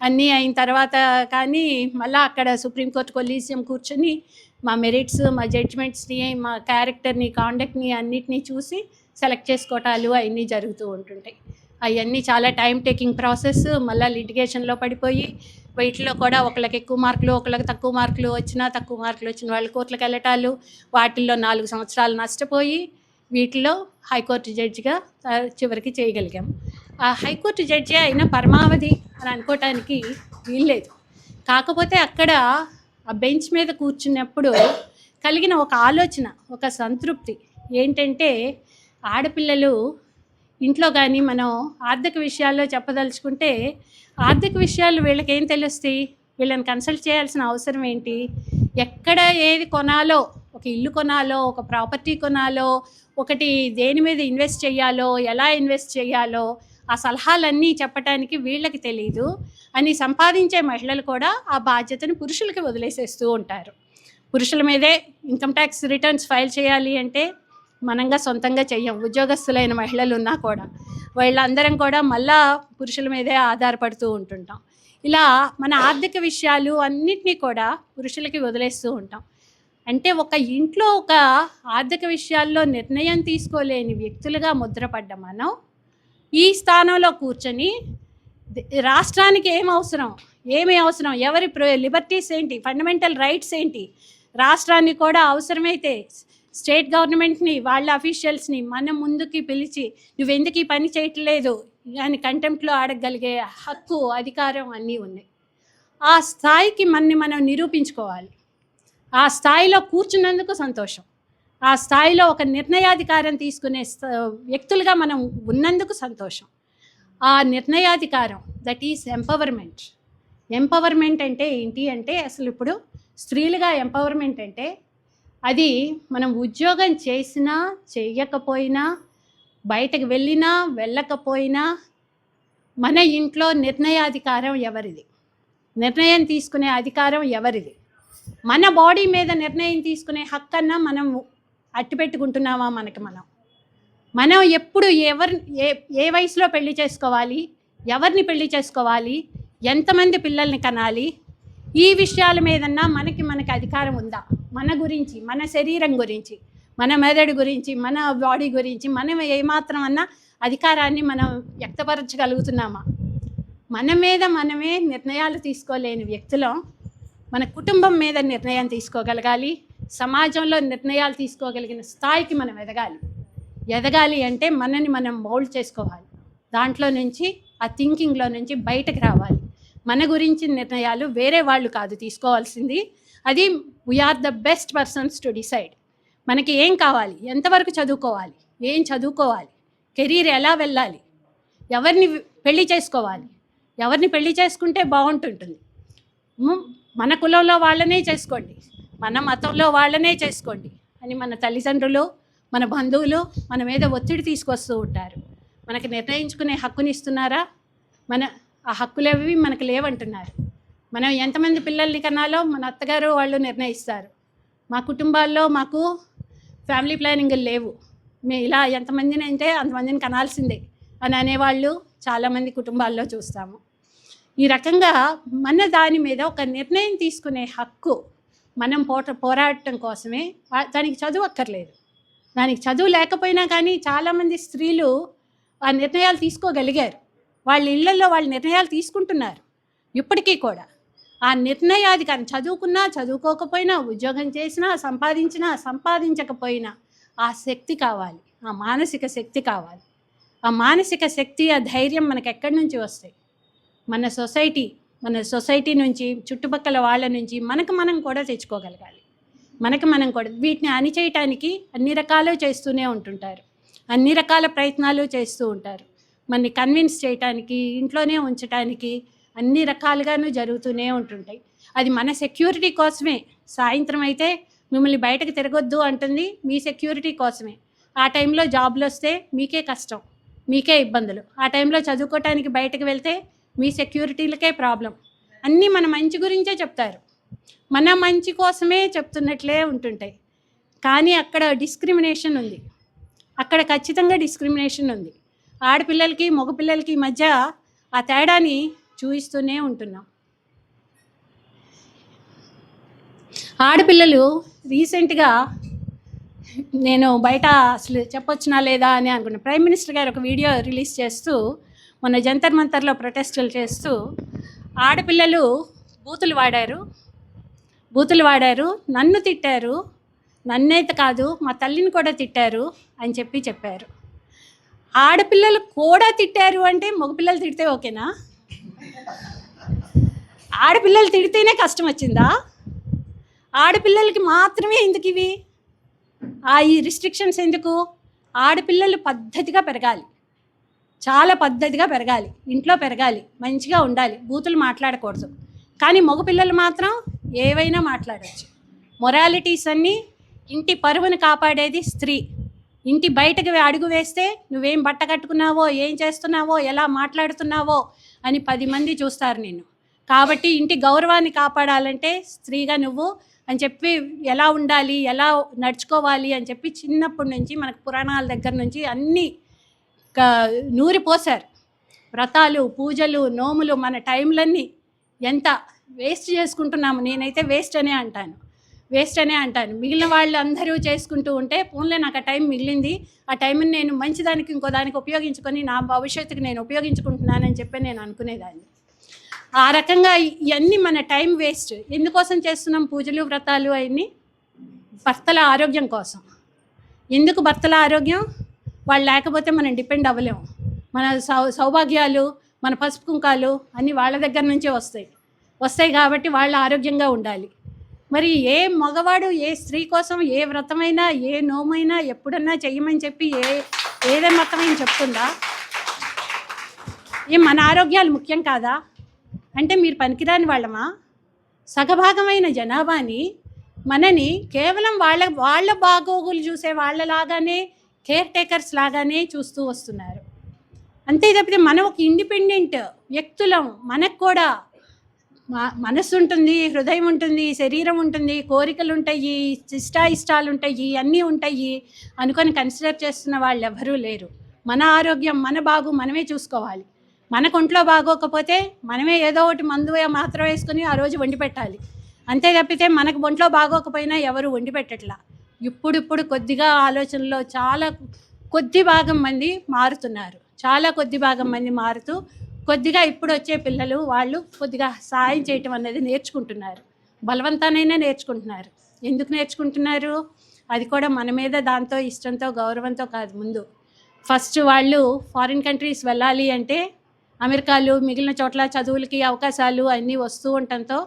అన్నీ అయిన తర్వాత కానీ మళ్ళీ అక్కడ సుప్రీంకోర్టు కొలీజియం కూర్చొని మా మెరిట్స్, మా జడ్జ్మెంట్స్ని, మా క్యారెక్టర్ని, కాండక్ట్ని అన్నిటినీ చూసి సెలెక్ట్ చేసుకోవటాలు అవన్నీ జరుగుతూ ఉంటుంటాయి. అవన్నీ చాలా టైం టేకింగ్ ప్రాసెస్. మళ్ళీ లిటిగేషన్లో పడిపోయి వీటిలో కూడా ఒకళ్ళకి ఎక్కువ మార్కులు, ఒకళ్ళకి తక్కువ మార్కులు వచ్చిన వాళ్ళు కోర్టులకు వెళ్ళటాలు, వాటిల్లో 4 సంవత్సరాలు నష్టపోయి వీటిలో హైకోర్టు జడ్జిగా చివరికి చేయగలిగాం. ఆ హైకోర్టు జడ్జి అయినా పరమావధి అని అనుకోవటానికి వీల్లేదు. కాకపోతే అక్కడ ఆ బెంచ్ మీద కూర్చున్నప్పుడు కలిగిన ఒక ఆలోచన, ఒక సంతృప్తి ఏంటంటే, ఆడపిల్లలు ఇంట్లో కానీ మనం ఆర్థిక విషయాల్లో చెప్పదలుచుకుంటే ఆర్థిక విషయాలు వీళ్ళకి ఏం తెలుస్తాయి, వీళ్ళని కన్సల్ట్ చేయాల్సిన అవసరం ఏంటి, ఎక్కడ ఏది కొనాలో, ఒక ఇల్లు కొనాలో, ఒక ప్రాపర్టీ కొనాలో, ఒకటి దేని మీద ఇన్వెస్ట్ చేయాలో, ఎలా ఇన్వెస్ట్ చేయాలో ఆ సలహాలన్నీ చెప్పటానికి వీళ్ళకి తెలియదు అని సంపాదించే మహిళలు కూడా ఆ బాధ్యతను పురుషులకి వదిలేసేస్తూ ఉంటారు. పురుషుల మీదే ఇన్కమ్ ట్యాక్స్ రిటర్న్స్ ఫైల్ చేయాలి అంటే మనంగా సొంతంగా చెయ్యం. ఉద్యోగస్తులైన మహిళలు ఉన్నా కూడా వీళ్ళందరం కూడా మళ్ళా పురుషుల మీదే ఆధారపడుతూ ఉంటుంటాం. ఇలా మన ఆర్థిక విషయాలు అన్నిటినీ కూడా పురుషులకి వదిలేస్తూ ఉంటాం. అంటే ఒక ఇంట్లో ఒక ఆర్థిక విషయాల్లో నిర్ణయం తీసుకోలేని వ్యక్తులుగా ముద్రపడ్డ మనం ఈ స్థానంలో కూర్చొని రాష్ట్రానికి ఏమి అవసరం, ఎవరి లిబర్టీస్ ఏంటి, ఫండమెంటల్ రైట్స్ ఏంటి, రాష్ట్రాన్ని కూడా అవసరమైతే స్టేట్ గవర్నమెంట్ని వాళ్ళ అఫీషియల్స్ని మన ముందుకి పిలిచి నువ్వెందుకు ఈ పని చేయట్లేదు అని కంటెంప్ట్లో అడగగలిగే హక్కు, అధికారం అన్నీ ఉన్నాయి. ఆ స్థాయికి మనం నిరూపించుకోవాలి. ఆ స్థాయిలో కూర్చున్నందుకు సంతోషం, ఆ స్థాయిలో ఒక నిర్ణయాధికారం తీసుకునే వ్యక్తులుగా మనం ఉన్నందుకు సంతోషం. ఆ నిర్ణయాధికారం దట్ ఈస్ ఎంపవర్మెంట్. ఎంపవర్మెంట్ అంటే ఏంటి అంటే అసలు ఇప్పుడు స్త్రీలుగా ఎంపవర్మెంట్ అంటే అది మనం ఉద్యోగం చేసినా చేయకపోయినా, బయటకు వెళ్ళినా వెళ్ళకపోయినా మన ఇంట్లో నిర్ణయాధికారం ఎవరిది, నిర్ణయం తీసుకునే అధికారం ఎవరిది. మన బాడీ మీద నిర్ణయం తీసుకునే హక్కన్నా మనం అట్టిపెట్టుకుంటున్నామా మనం ఎప్పుడు ఏ వయసులో పెళ్లి చేసుకోవాలి, ఎవరిని పెళ్లి చేసుకోవాలి, ఎంతమంది పిల్లల్ని కనాలి, ఈ విషయాల మీదన్నా మనకి అధికారం ఉందా? మన గురించి, మన శరీరం గురించి, మన మెదడు గురించి, మన బాడీ గురించి మనం ఏమాత్రం అన్నా అధికారాన్ని మనం వ్యక్తపరచగలుగుతున్నామా? మన మీద మనమే నిర్ణయాలు తీసుకోలేని వ్యక్తులం మన కుటుంబం మీద నిర్ణయం తీసుకోగలగాలి. సమాజంలో నిర్ణయాలు తీసుకోగలిగిన స్థాయికి మనం ఎదగాలి అంటే మనని మనం మౌల్డ్ చేసుకోవాలి. దాంట్లో నుంచి, ఆ థింకింగ్లో నుంచి బయటకు రావాలి. మన గురించి నిర్ణయాలు వేరే వాళ్ళు కాదు తీసుకోవాల్సింది. అది we are the best persons to decide. మనకి ఏం కావాలి, ఎంతవరకు చదువుకోవాలి, ఏం చదువుకోవాలి, కెరీర్ ఎలా వెళ్ళాలి, ఎవరిని పెళ్లి చేసుకోవాలి, ఎవరిని పెళ్లి చేసుకుంటే బాగుంటుంటుంది, మన కులంలో వాళ్ళనే చేసుకోండి, మన మతంలో వాళ్ళనే చేసుకోండి అని మన తల్లిదండ్రులు, మన బంధువులు మన మీద ఒత్తిడి తీసుకొస్తూ ఉంటారు. మనకి నిర్ణయించుకునే హక్కుని ఇస్తున్నారా? ఆ హక్కులేవి మనకు లేవంటున్నారు. మనం ఎంతమంది పిల్లల్ని కనాలో మన అత్తగారు వాళ్ళు నిర్ణయిస్తారు. మా కుటుంబాల్లో మాకు ఫ్యామిలీ ప్లానింగ్ లేవు, మేము ఇలా ఎంతమందిని అంటే అంతమందిని కనాల్సిందే అని అనేవాళ్ళు చాలామంది కుటుంబాల్లో చూస్తాము. ఈ రకంగా మన దాని మీద ఒక నిర్ణయం తీసుకునే హక్కు మనం పోరాడటం కోసమే. దానికి చదువు అక్కర్లేదు, దానికి చదువు లేకపోయినా కానీ చాలామంది స్త్రీలు ఆ నిర్ణయాలు తీసుకోగలిగారు. వాళ్ళ ఇళ్లలో వాళ్ళు నిర్ణయాలు తీసుకుంటున్నారు ఇప్పటికీ కూడా. ఆ నిర్ణయాధికారం చదువుకున్నా చదువుకోకపోయినా, ఉద్యోగం చేసినా సంపాదించకపోయినా ఆ శక్తి కావాలి, ఆ మానసిక శక్తి కావాలి. ఆ మానసిక శక్తి, ఆ ధైర్యం మనకు ఎక్కడి నుంచి వస్తాయి? మన సొసైటీ నుంచి, చుట్టుపక్కల వాళ్ళ నుంచి మనం కూడా తెచ్చుకోగలగాలి. మనం కూడా వీటిని అణిచేయటానికి అన్ని రకాలు చేస్తూనే ఉంటుంటారు, అన్ని రకాల ప్రయత్నాలు చేస్తూ ఉంటారు. మనని కన్విన్స్ చేయటానికి, ఇంట్లోనే ఉంచటానికి అన్ని రకాలుగాను జరుగుతూనే ఉంటుంటాయి. అది మన సెక్యూరిటీ కోసమే. సాయంత్రం అయితే మిమ్మల్ని బయటకు తిరగొద్దు అంటుంది మీ సెక్యూరిటీ కోసమే. ఆ టైంలో జాబ్లు వస్తే మీకే కష్టం, మీకే ఇబ్బందులు. ఆ టైంలో చదువుకోవటానికి బయటకు వెళ్తే మీ సెక్యూరిటీలకే ప్రాబ్లం. అన్నీ మన మంచి గురించే చెప్తారు, మన మంచి కోసమే చెప్తున్నట్లే ఉంటుంటాయి. కానీ అక్కడ డిస్క్రిమినేషన్ ఉంది, అక్కడ ఖచ్చితంగా డిస్క్రిమినేషన్ ఉంది. ఆడపిల్లలకి మగపిల్లలకి మధ్య ఆ తేడాని చూపిస్తూనే ఉంటున్నాం. ఆడపిల్లలు రీసెంట్గా నేను బయట అసలు చెప్పొచ్చునా లేదా అని అనుకున్నాను. ప్రైమ్ మినిస్టర్ గారు ఒక వీడియో రిలీజ్ చేస్తూ మొన్న జంతర్ మంతర్లో ప్రొటెస్టులు చేస్తూ ఆడపిల్లలు బూతులు వాడారు, నన్ను తిట్టారు, నన్నైతే కాదు మా తల్లిని కూడా తిట్టారు అని చెప్పారు. ఆడపిల్లలు కూడా తిట్టారు అంటే మగపిల్లలు తిడితే ఓకేనా? ఆడపిల్లలు తిడితేనే కష్టం వచ్చిందా? ఆడపిల్లలకి మాత్రమే ఎందుకు ఇవి? ఈ రిస్ట్రిక్షన్స్ ఎందుకు? ఆడపిల్లలు పద్ధతిగా పెరగాలి, చాలా పద్ధతిగా పెరగాలి, ఇంట్లో పెరగాలి, మంచిగా ఉండాలి, బూతులు మాట్లాడకూడదు. కానీ మగపిల్లలు మాత్రం ఏవైనా మాట్లాడవచ్చు. మొరాలిటీస్ అన్నీ, ఇంటి పరువును కాపాడేది స్త్రీ. ఇంటి బయటకు అడుగు వేస్తే నువ్వేం బట్ట కట్టుకున్నావో, ఏం చేస్తున్నావో, ఎలా మాట్లాడుతున్నావో అని 10 మంది చూస్తారు నిన్ను. కాబట్టి ఇంటి గౌరవాన్ని కాపాడాలంటే స్త్రీగా నువ్వు అని చెప్పి ఎలా ఉండాలి, ఎలా నడుచుకోవాలి అని చెప్పి చిన్నప్పటి నుంచి మనకు పురాణాల దగ్గర నుంచి అన్నీ నూరిపోసారు. వ్రతాలు, పూజలు, నోములు, మన టైంలన్నీ ఎంత వేస్ట్ చేసుకుంటున్నాము. నేనైతే వేస్ట్ అనే అంటాను. మిగిలిన వాళ్ళు అందరూ చేసుకుంటూ ఉంటే పోన్లే నాకు ఆ టైం మిగిలింది, ఆ టైంని నేను మంచిదానికి ఇంకో దానికి ఉపయోగించుకొని నా భవిష్యత్తుకి నేను ఉపయోగించుకుంటున్నానని చెప్పి నేను అనుకునేదాన్ని. ఆ రకంగా ఇవన్నీ మన టైం వేస్ట్. ఎందుకోసం చేస్తున్నాం పూజలు, వ్రతాలు అవన్నీ? భర్తల ఆరోగ్యం కోసం. ఎందుకు భర్తల ఆరోగ్యం? వాళ్ళు లేకపోతే మనం డిపెండ్ అవ్వలేము. మన సౌభాగ్యాలు, మన పసుపు కుంకాలు అన్నీ వాళ్ళ దగ్గర నుంచే వస్తాయి కాబట్టి వాళ్ళు ఆరోగ్యంగా ఉండాలి. మరి ఏ మగవాడు ఏ స్త్రీ కోసం ఏ వ్రతమైనా ఏ నోమైనా ఎప్పుడన్నా చెయ్యమని చెప్పి ఏదే మతమైనా చెప్తుందా? మన ఆరోగ్యాలు ముఖ్యం కాదా? అంటే మీరు పనికిరాని వాళ్ళమా? సగభాగమైన జనాభాని మనని కేవలం వాళ్ళ బాగోగులు చూసే వాళ్ళలాగానే, కేర్ టేకర్స్ లాగానే చూస్తూ వస్తున్నారు. అంతే తప్పితే మనం ఒక ఇండిపెండెంట్ వ్యక్తులం. మనకు కూడా మనస్సు ఉంటుంది, హృదయం ఉంటుంది, శరీరం ఉంటుంది, కోరికలు ఉంటాయి, ఇష్టాలు ఉంటాయి, అన్నీ ఉంటాయి అనుకొని కన్సిడర్ చేస్తున్న వాళ్ళు ఎవరూ లేరు. మన ఆరోగ్యం, మన బాగు మనమే చూసుకోవాలి. మనకు ఒంట్లో బాగోకపోతే మనమే ఏదో ఒకటి మందు మాత్రం వేసుకొని ఆ రోజు వండి పెట్టాలి. అంతే తప్పితే మనకు ఒంట్లో బాగోకపోయినా ఎవరు వండి పెట్టట్లా. ఇప్పుడు కొద్దిగా ఆలోచనలో చాలా కొద్ది భాగం మంది మారుతున్నారు. చాలా కొద్ది భాగం మంది మారుతూ కొద్దిగా ఇప్పుడు వచ్చే పిల్లలు వాళ్ళు కొద్దిగా సాయం చేయటం అనేది నేర్చుకుంటున్నారు. బలవంతానైనా నేర్చుకుంటున్నారు. ఎందుకు నేర్చుకుంటున్నారు? అది కూడా మన మీద దాంతో ఇష్టంతో గౌరవంతో కాదు. ముందు ఫస్ట్ వాళ్ళు ఫారిన్ కంట్రీస్ వెళ్ళాలి అంటే అమెరికాలు, మిగిలిన చోట్ల చదువులకి అవకాశాలు అన్నీ వస్తూ ఉండటంతో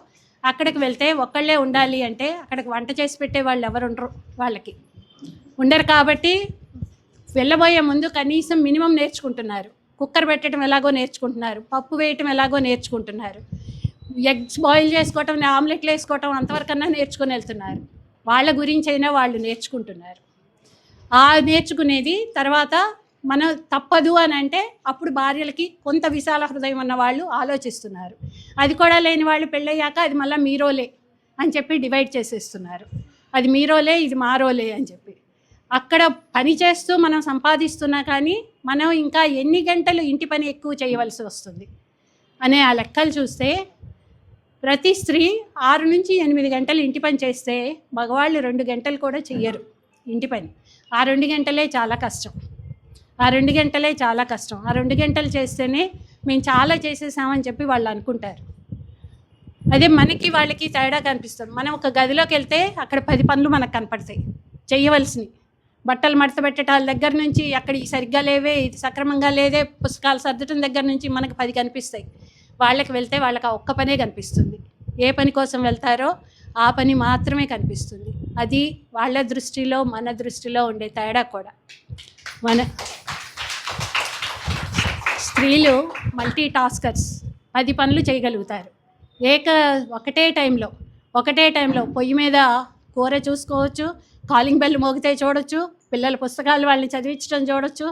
అక్కడికి వెళ్తే ఒక్కళ్ళే ఉండాలి అంటే అక్కడికి వంట చేసి పెట్టే వాళ్ళు ఎవరు ఉండరు. కాబట్టి వెళ్ళబోయే ముందు కనీసం మినిమం నేర్చుకుంటున్నారు. కుక్కర్ పెట్టడం ఎలాగో నేర్చుకుంటున్నారు, పప్పు వేయటం ఎలాగో నేర్చుకుంటున్నారు, ఎగ్స్ బాయిల్ చేసుకోవటం, ఆమ్లెట్లు వేసుకోవటం అంతవరకన్నా నేర్చుకొని వెళ్తున్నారు. వాళ్ళ గురించి అయినా వాళ్ళు నేర్చుకుంటున్నారు. ఆ నేర్చుకునేది తర్వాత మనం తప్పదు అని అంటే అప్పుడు భార్యలకి కొంత విశాల హృదయం ఉన్న వాళ్ళు ఆలోచిస్తున్నారు. అది కూడా లేని వాళ్ళు పెళ్ళయ్యాక అది మళ్ళీ మీ రోలే అని చెప్పి డివైడ్ చేసేస్తున్నారు. అది మీ రోలే, ఇది మా రోలే అని చెప్పి అక్కడ పని చేస్తూ మనం సంపాదిస్తున్నా కానీ మనం ఇంకా ఎన్ని గంటలు ఇంటి పని ఎక్కువ చేయవలసి వస్తుంది అనే ఆ లెక్కలు చూస్తే ప్రతి స్త్రీ 6 నుంచి 8 గంటలు ఇంటి పని చేస్తే మగవాళ్ళు 2 గంటలు కూడా చెయ్యరు ఇంటి పని. ఆ 2 గంటలే చాలా కష్టం. ఆ 2 గంటలు చేస్తేనే మేము చాలా చేసేసామని చెప్పి వాళ్ళు అనుకుంటారు. అదే మనకి వాళ్ళకి తేడా కనిపిస్తుంది. మనం ఒక గదిలోకి వెళ్తే అక్కడ 10 పనులు మనకు కనపడతాయి చేయవలసినవి. బట్టలు మడత పెట్టడాల దగ్గర నుంచి అక్కడ సరిగ్గా లేవే, ఇది సక్రమంగా లేదే, పుస్తకాలు సర్దటం దగ్గర నుంచి మనకు 10 కనిపిస్తాయి. వాళ్ళకి వెళ్తే వాళ్ళకి ఆ ఒక్క పనే కనిపిస్తుంది. ఏ పని కోసం వెళ్తారో ఆ పని మాత్రమే కనిపిస్తుంది. అది వాళ్ళ దృష్టిలో మన దృష్టిలో ఉండే తేడా కూడా. మన స్త్రీలు మల్టీ టాస్కర్స్, 10 పనులు చేయగలుగుతారు ఒకటే టైంలో. పొయ్యి మీద కూర చూసుకోవచ్చు, కాలింగ్ బెల్ మోగితే చూడొచ్చు, పిల్లల పుస్తకాలు వాళ్ళని చదివించడం చూడొచ్చు.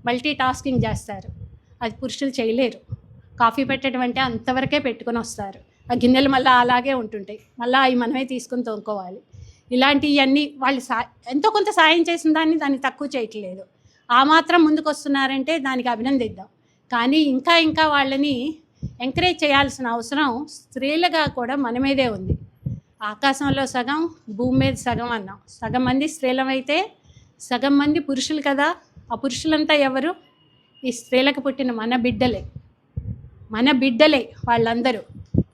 మల్టీ టాస్కింగ్ చేస్తారు. అది పురుషులు చేయలేరు. కాఫీ పెట్టడం అంటే అంతవరకే పెట్టుకొని వస్తారు. ఆ గిన్నెలు మళ్ళీ అలాగే ఉంటుంటాయి, మళ్ళీ అవి మనమే తీసుకుని తోముకోవాలి. ఇలాంటివన్నీ వాళ్ళు ఎంతో కొంత సాయం చేసిన దాన్ని తక్కువ చేయట్లేదు. ఆ మాత్రం ముందుకు వస్తున్నారంటే దానికి అభినందిద్దాం. కానీ ఇంకా వాళ్ళని ఎంకరేజ్ చేయాల్సిన అవసరం స్త్రీలుగా కూడా మన మీదే ఉంది. ఆకాశంలో సగం, భూమి మీద సగం అన్నాం. సగం మంది స్త్రీలమైతే సగం మంది పురుషులు కదా. ఆ పురుషులంతా ఎవరు? ఈ స్త్రీలకు పుట్టిన మన బిడ్డలే వాళ్ళందరూ.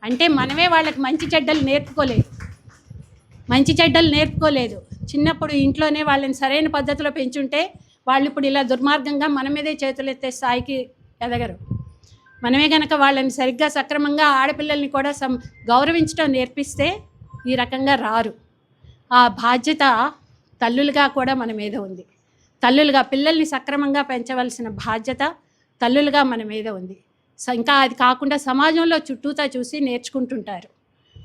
అంటే మనమే వాళ్ళకి మంచి చెడ్డలు నేర్పుకోలేదు. చిన్నప్పుడు ఇంట్లోనే వాళ్ళని సరైన పద్ధతిలో పెంచుంటే వాళ్ళు ఇప్పుడు ఇలా దుర్మార్గంగా మన మీదే చేతులు ఎత్తే స్థాయికి ఎదగరు. మనమే కనుక వాళ్ళని సరిగ్గా సక్రమంగా ఆడపిల్లల్ని కూడా గౌరవించడం నేర్పిస్తే ఈ రకంగా రారు. ఆ బాధ్యత తల్లులుగా కూడా మన మీద ఉంది. తల్లులుగా పిల్లల్ని సక్రమంగా పెంచవలసిన బాధ్యత తల్లులుగా మన మీద ఉంది. ఇంకా అది కాకుండా సమాజంలో చుట్టూతా చూసి నేర్చుకుంటుంటారు.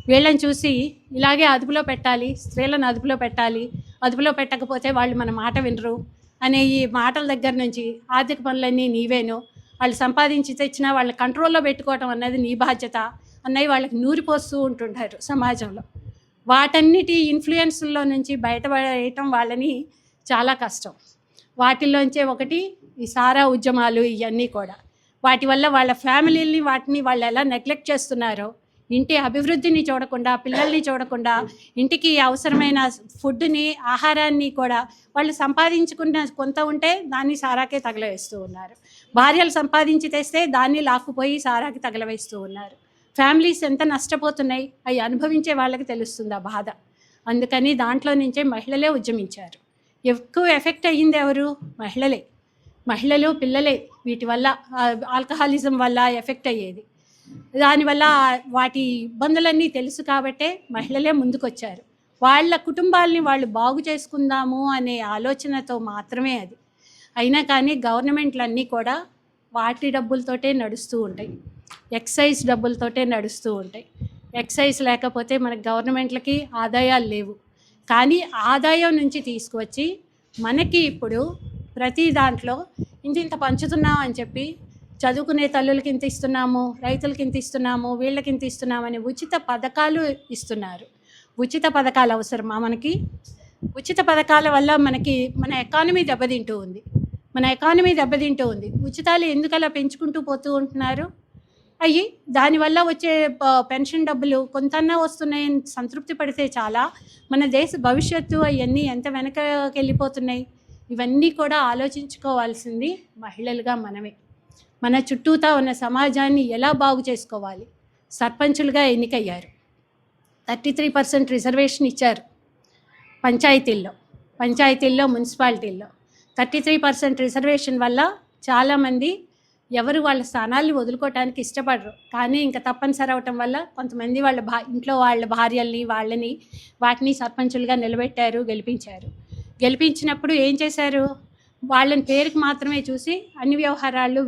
వీళ్ళని చూసి ఇలాగే అదుపులో పెట్టాలి, స్త్రీలను అదుపులో పెట్టాలి, అదుపులో పెట్టకపోతే వాళ్ళు మన మాట వినరు అనే ఈ మాటల దగ్గర నుంచి ఆర్థిక పనులన్నీ నీవేను, వాళ్ళు సంపాదించి తెచ్చినా వాళ్ళని కంట్రోల్లో పెట్టుకోవటం అన్నది నీ బాధ్యత అన్నవి వాళ్ళకి నూరిపోస్తూ ఉంటుంటారు సమాజంలో. వాటన్నిటి ఇన్ఫ్లుయెన్స్లో నుంచి బయటపడేయటం వాళ్ళని చాలా కష్టం. వాటిల్లోంచే ఒకటి ఈ సారా ఉద్యమాలు, ఇవన్నీ కూడా. వాటి వల్ల వాళ్ళ ఫ్యామిలీని వాటిని వాళ్ళు ఎలా నెగ్లెక్ట్ చేస్తున్నారో, ఇంటి అభివృద్ధిని చూడకుండా, పిల్లల్ని చూడకుండా, ఇంటికి అవసరమైన ఫుడ్ని, ఆహారాన్ని కూడా వాళ్ళు సంపాదించుకున్న కొంత ఉంటే దాన్ని సారాకే తగలవేస్తూ ఉన్నారు. భార్యలు సంపాదించి తెస్తే దాన్ని లాక్కుపోయి సారాకి తగలవేస్తూ ఉన్నారు. ఫ్యామిలీస్ ఎంత నష్టపోతున్నాయి అవి అనుభవించే వాళ్ళకి తెలుస్తుంది ఆ బాధ. అందుకని దాంట్లో నుంచే మహిళలే ఉద్యమించారు. ఎక్కువ ఎఫెక్ట్ అయ్యింది ఎవరు? మహిళలు, పిల్లలే. వీటి వల్ల ఆల్కహాలిజం వల్ల ఎఫెక్ట్ అయ్యేది. దానివల్ల వాటి ఇబ్బందులన్నీ తెలుసు కాబట్టే మహిళలే ముందుకొచ్చారు. వాళ్ళ కుటుంబాలని వాళ్ళు బాగు చేసుకుందాము అనే ఆలోచనతో మాత్రమే అది. అయినా కానీ గవర్నమెంట్లన్నీ కూడా వాటి డబ్బులతోటే నడుస్తూ ఉంటాయి, ఎక్సైజ్ డబ్బులతోటే నడుస్తూ ఉంటాయి. ఎక్సైజ్ లేకపోతే మనకు గవర్నమెంట్లకి ఆదాయాలు లేవు. కానీ ఆదాయం నుంచి తీసుకువచ్చి మనకి ఇప్పుడు ప్రతి దాంట్లో ఇంత పంచుతున్నాం అని చెప్పి, చదువుకునే తల్లులకి ఇంత ఇస్తున్నాము, రైతులకి ఇంత ఇస్తున్నాము, వీళ్ళకి ఇంత ఇస్తున్నామని ఉచిత పథకాలు ఇస్తున్నారు. ఉచిత పథకాలు అవసరమా మనకి? ఉచిత పథకాల వల్ల మన ఎకానమీ దెబ్బతింటూ ఉంది. ఉచితాలు ఎందుకు అలా పెంచుకుంటూ పోతూ ఉంటున్నారు? దానివల్ల వచ్చే పెన్షన్ డబ్బులు కొంతన్నా వస్తున్నాయని సంతృప్తి పడితే చాలా. మన దేశ భవిష్యత్తు అవన్నీ ఎంత వెనకకి వెళ్ళిపోతున్నాయి. ఇవన్నీ కూడా ఆలోచించుకోవాల్సింది మహిళలుగా మనమే. మన చుట్టూతా ఉన్న సమాజాన్ని ఎలా బాగు చేసుకోవాలి. సర్పంచులుగా ఎన్నికయ్యారు, 33% రిజర్వేషన్ ఇచ్చారు. పంచాయతీల్లో మున్సిపాలిటీల్లో 33% రిజర్వేషన్ వల్ల చాలామంది ఎవరు వాళ్ళ స్థానాలు వదులుకోవటానికి ఇష్టపడరు. కానీ ఇంకా తప్పనిసరి అవటం వల్ల కొంతమంది వాళ్ళ ఇంట్లో వాళ్ళ భార్యల్ని వాటిని సర్పంచులుగా నిలబెట్టారు, గెలిపించినప్పుడు ఏం చేశారు? వాళ్ళని పేరుకి మాత్రమే చూసి అన్ని వ్యవహారాలు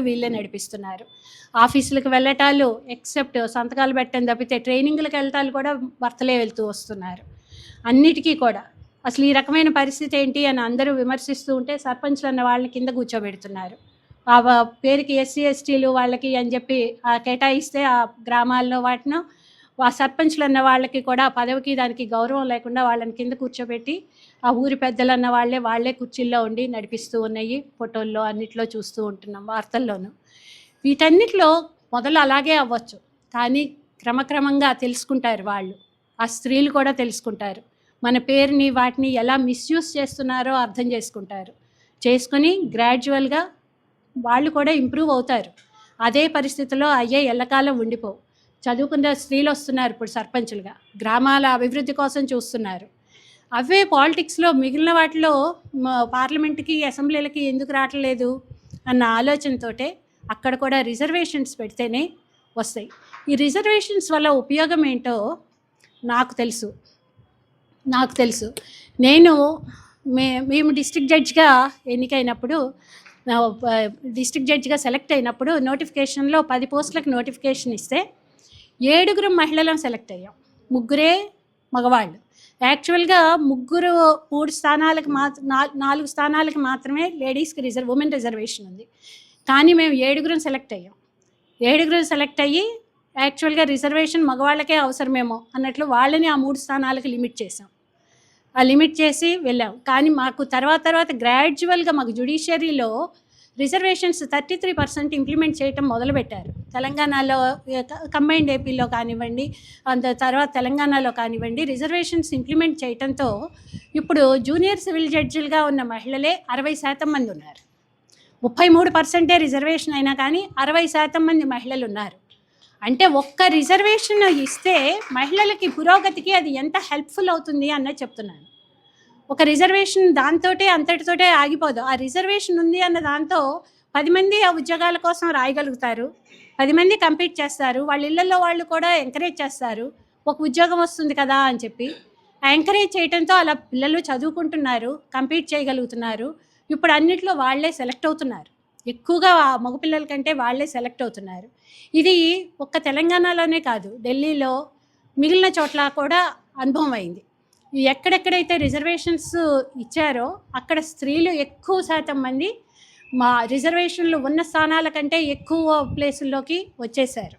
వీళ్ళే నడిపిస్తున్నారు. ఆఫీసులకు వెళ్ళటాలు ఎక్సెప్ట్ సంతకాలు పెట్టని తప్పితే ట్రైనింగ్లకు వెళ్ళటాలు కూడా భర్తలే వెళ్తూ వస్తున్నారు. అన్నిటికీ కూడా అసలు ఈ రకమైన పరిస్థితి ఏంటి అని అందరూ విమర్శిస్తూ ఉంటే సర్పంచ్లు అన్న వాళ్ళని కింద కూర్చోబెడుతున్నారు. ఆ పేరుకి ఎస్సీ ఎస్టీలు వాళ్ళకి అని చెప్పి కేటాయిస్తే ఆ గ్రామాల్లో వాటిను ఆ సర్పంచ్లు అన్న వాళ్ళకి కూడా పదవికి దానికి గౌరవం లేకుండా వాళ్ళని కింద కూర్చోబెట్టి ఆ ఊరి పెద్దలు అన్న వాళ్ళే కుర్చీల్లో ఉండి నడిపిస్తూ ఉన్నాయి. ఫోటోల్లో అన్నిట్లో చూస్తూ ఉంటున్నాం, వార్తల్లోనూ. వీటన్నిటిలో మొదలు అలాగే అవ్వచ్చు, కానీ క్రమక్రమంగా తెలుసుకుంటారు వాళ్ళు. ఆ స్త్రీలు కూడా తెలుసుకుంటారు. మన పేరుని వాటిని ఎలా మిస్యూజ్ చేస్తున్నారో అర్థం చేసుకొని గ్రాడ్యువల్గా వాళ్ళు కూడా ఇంప్రూవ్ అవుతారు. అదే పరిస్థితిలో ఎల్లకాలం ఉండిపోవు. చదువుకున్న స్త్రీలు వస్తున్నారు ఇప్పుడు సర్పంచులుగా, గ్రామాల అభివృద్ధి కోసం చూస్తున్నారు. అవే పాలిటిక్స్లో మిగిలిన వాటిలో పార్లమెంట్కి, అసెంబ్లీలకి ఎందుకు రావట్లేదు అన్న ఆలోచనతోటే అక్కడ కూడా రిజర్వేషన్స్ పెడితేనే వస్తాయి. ఈ రిజర్వేషన్స్ వల్ల ఉపయోగం ఏంటో నాకు తెలుసు. మేము డిస్ట్రిక్ట్ జడ్జిగా ఎన్నికైనప్పుడు, డిస్ట్రిక్ట్ జడ్జిగా సెలెక్ట్ అయినప్పుడు నోటిఫికేషన్లో 10 పోస్టులకు నోటిఫికేషన్ ఇస్తే 7 మహిళలను సెలెక్ట్ అయ్యాం, 3 మగవాళ్ళు. యాక్చువల్గా 3 స్థానాలకు 4 స్థానాలకు మాత్రమే లేడీస్కి ఉమెన్ రిజర్వేషన్ ఉంది. కానీ మేము 7 సెలెక్ట్ అయ్యాం. 7 సెలెక్ట్ అయ్యి యాక్చువల్గా రిజర్వేషన్ మగవాళ్ళకే అవసరమేమో అన్నట్లు వాళ్ళని ఆ 3 స్థానాలకు లిమిట్ చేసాం. ఆ లిమిట్ చేసి వెళ్ళాం. కానీ మాకు తర్వాత గ్రాడ్యువల్గా మాకు జ్యుడిషియరీలో రిజర్వేషన్స్ 33% ఇంప్లిమెంట్ చేయటం మొదలుపెట్టారు. తెలంగాణలో కంబైన్డ్ ఏపీలో కానివ్వండి, తర్వాత తెలంగాణలో కానివ్వండి, రిజర్వేషన్స్ ఇంప్లిమెంట్ చేయటంతో ఇప్పుడు జూనియర్ సివిల్ జడ్జిలుగా ఉన్న మహిళలే 60% మంది ఉన్నారు. 33% రిజర్వేషన్ అయినా కానీ 60% మంది మహిళలు ఉన్నారు. అంటే ఒక్క రిజర్వేషన్ ఇస్తే మహిళలకి పురోగతికి అది ఎంత హెల్ప్ఫుల్ అవుతుంది అన్నది చెప్తున్నాను. ఒక రిజర్వేషన్ దాంతోటే అంతటితోటే ఆగిపోదు. ఆ రిజర్వేషన్ ఉంది అన్న దాంతో 10 మంది ఆ ఉద్యోగాల కోసం రాయగలుగుతారు, 10 మంది కంపీట్ చేస్తారు. వాళ్ళ ఇళ్లలో వాళ్ళు కూడా ఎంకరేజ్ చేస్తారు, ఒక ఉద్యోగం వస్తుంది కదా అని చెప్పి. ఎంకరేజ్ చేయడంతో అలా పిల్లలు చదువుకుంటున్నారు, కంపీట్ చేయగలుగుతున్నారు. ఇప్పుడు అన్నిట్లో వాళ్ళే సెలెక్ట్ అవుతున్నారు, ఎక్కువగా మగపిల్లల కంటే వాళ్ళే సెలెక్ట్ అవుతున్నారు. ఇది ఒక్క తెలంగాణలోనే కాదు, ఢిల్లీలో మిగిలిన చోట్ల కూడా అనుభవం అయింది. ఎక్కడెక్కడైతే రిజర్వేషన్స్ ఇచ్చారో అక్కడ స్త్రీలు ఎక్కువ శాతం మంది మా రిజర్వేషన్లు ఉన్న స్థానాల కంటే ఎక్కువ ప్లేసుల్లోకి వచ్చేసారు.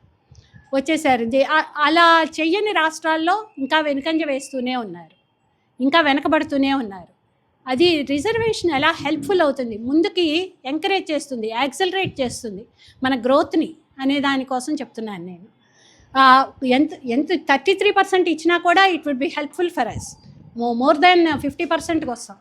అలా చెయ్యని రాష్ట్రాల్లో ఇంకా వెనుకంజ వేస్తూనే ఉన్నారు, ఇంకా వెనకబడుతూనే ఉన్నారు. అది రిజర్వేషన్ ఎలా హెల్ప్ఫుల్ అవుతుంది, ముందుకి ఎంకరేజ్ చేస్తుంది, యాక్సలరేట్ చేస్తుంది మన గ్రోత్ని అనే దానికోసం చెప్తున్నాను నేను. ఎంత 33% ఇచ్చినా కూడా it would be helpful for us. More than 50%కి వస్తాం.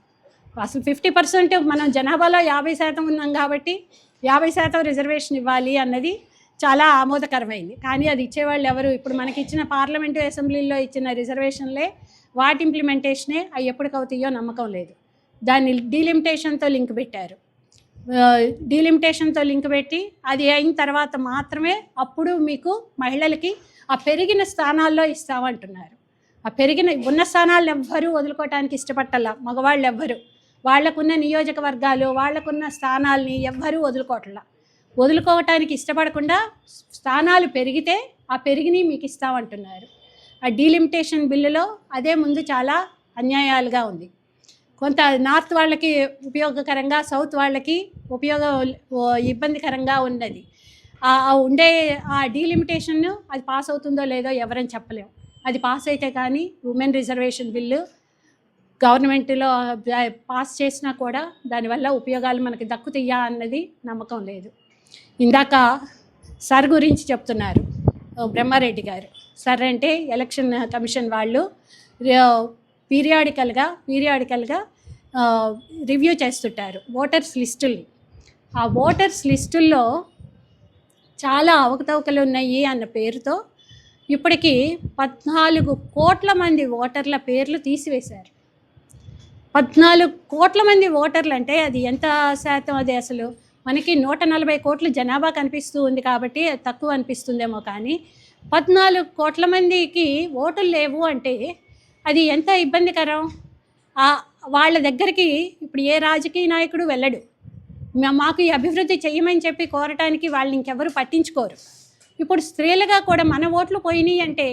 అసలు 50% మనం జనాభాలో 50% ఉన్నాం కాబట్టి 50% రిజర్వేషన్ ఇవ్వాలి అన్నది చాలా ఆమోదకరమైంది. కానీ అది ఇచ్చేవాళ్ళు ఎవరు? ఇప్పుడు మనకి ఇచ్చిన పార్లమెంటు అసెంబ్లీలో ఇచ్చిన రిజర్వేషన్లే, వాటి ఇంప్లిమెంటేషనే అవి ఎప్పటికవుతాయో నమ్మకం లేదు. దాన్ని డీలిమిటేషన్తో లింక్ పెట్టారు. డీలిమిటేషన్తో లింక్ పెట్టి అది అయిన తర్వాత మాత్రమే అప్పుడు మీకు మహిళలకి ఆ పెరిగిన స్థానాల్లో ఇస్తామంటున్నారు. ఆ పెరిగిన ఉన్న స్థానాలను ఎవ్వరూ వదులుకోవటానికి ఇష్టపట్టాల మగవాళ్ళు ఎవ్వరు. వాళ్లకున్న నియోజకవర్గాలు, వాళ్లకున్న స్థానాల్ని ఎవ్వరూ వదులుకోవటానికి ఇష్టపడకుండా స్థానాలు పెరిగితే ఆ పెరిగిని మీకు ఇస్తామంటున్నారు. ఆ డీలిమిటేషన్ బిల్లులో అదే ముందు చాలా అన్యాయాలుగా ఉంది. కొంత నార్త్ వాళ్ళకి ఉపయోగకరంగా, సౌత్ వాళ్ళకి ఇబ్బందికరంగా ఉన్నది. ఉండే ఆ డీలిమిటేషన్ అది పాస్ అవుతుందో లేదో ఎవరని చెప్పలేం. అది పాస్ అయితే కానీ ఉమెన్ రిజర్వేషన్ బిల్లు గవర్నమెంట్లో పాస్ చేసినా కూడా దానివల్ల ఉపయోగాలు మనకి దక్కుతాయా అన్నది నమ్మకం లేదు. ఇందాక సార్ గురించి చెప్తున్నారు బ్రహ్మారెడ్డి గారు. సార్ అంటే ఎలక్షన్ కమిషన్ వాళ్ళు పీరియాడికల్గా రివ్యూ చేస్తుంటారు ఓటర్స్ లిస్టుల్ని. ఆ ఓటర్స్ లిస్టుల్లో చాలా అవకతవకలు ఉన్నాయి అన్న పేరుతో ఇప్పటికీ 14 కోట్ల మంది ఓటర్ల పేర్లు తీసివేశారు. 14 కోట్ల మంది ఓటర్లు అంటే అది ఎంత శాతం? అది అసలు మనకి 140 కోట్ల జనాభా కనిపిస్తూ ఉంది కాబట్టి తక్కువ అనిపిస్తుందేమో, కానీ 14 కోట్ల మందికి ఓటులు లేవు అంటే అది ఎంత ఇబ్బందికరం. వాళ్ళ దగ్గరికి ఇప్పుడు ఏ రాజకీయ నాయకుడు వెళ్ళడు. మాకు ఈ అభివృద్ధి చెయ్యమని చెప్పి కోరటానికి వాళ్ళు ఇంకెవరు పట్టించుకోరు. ఇప్పుడు స్త్రీలుగా కూడా మన ఓట్లు పోయినాయి అంటే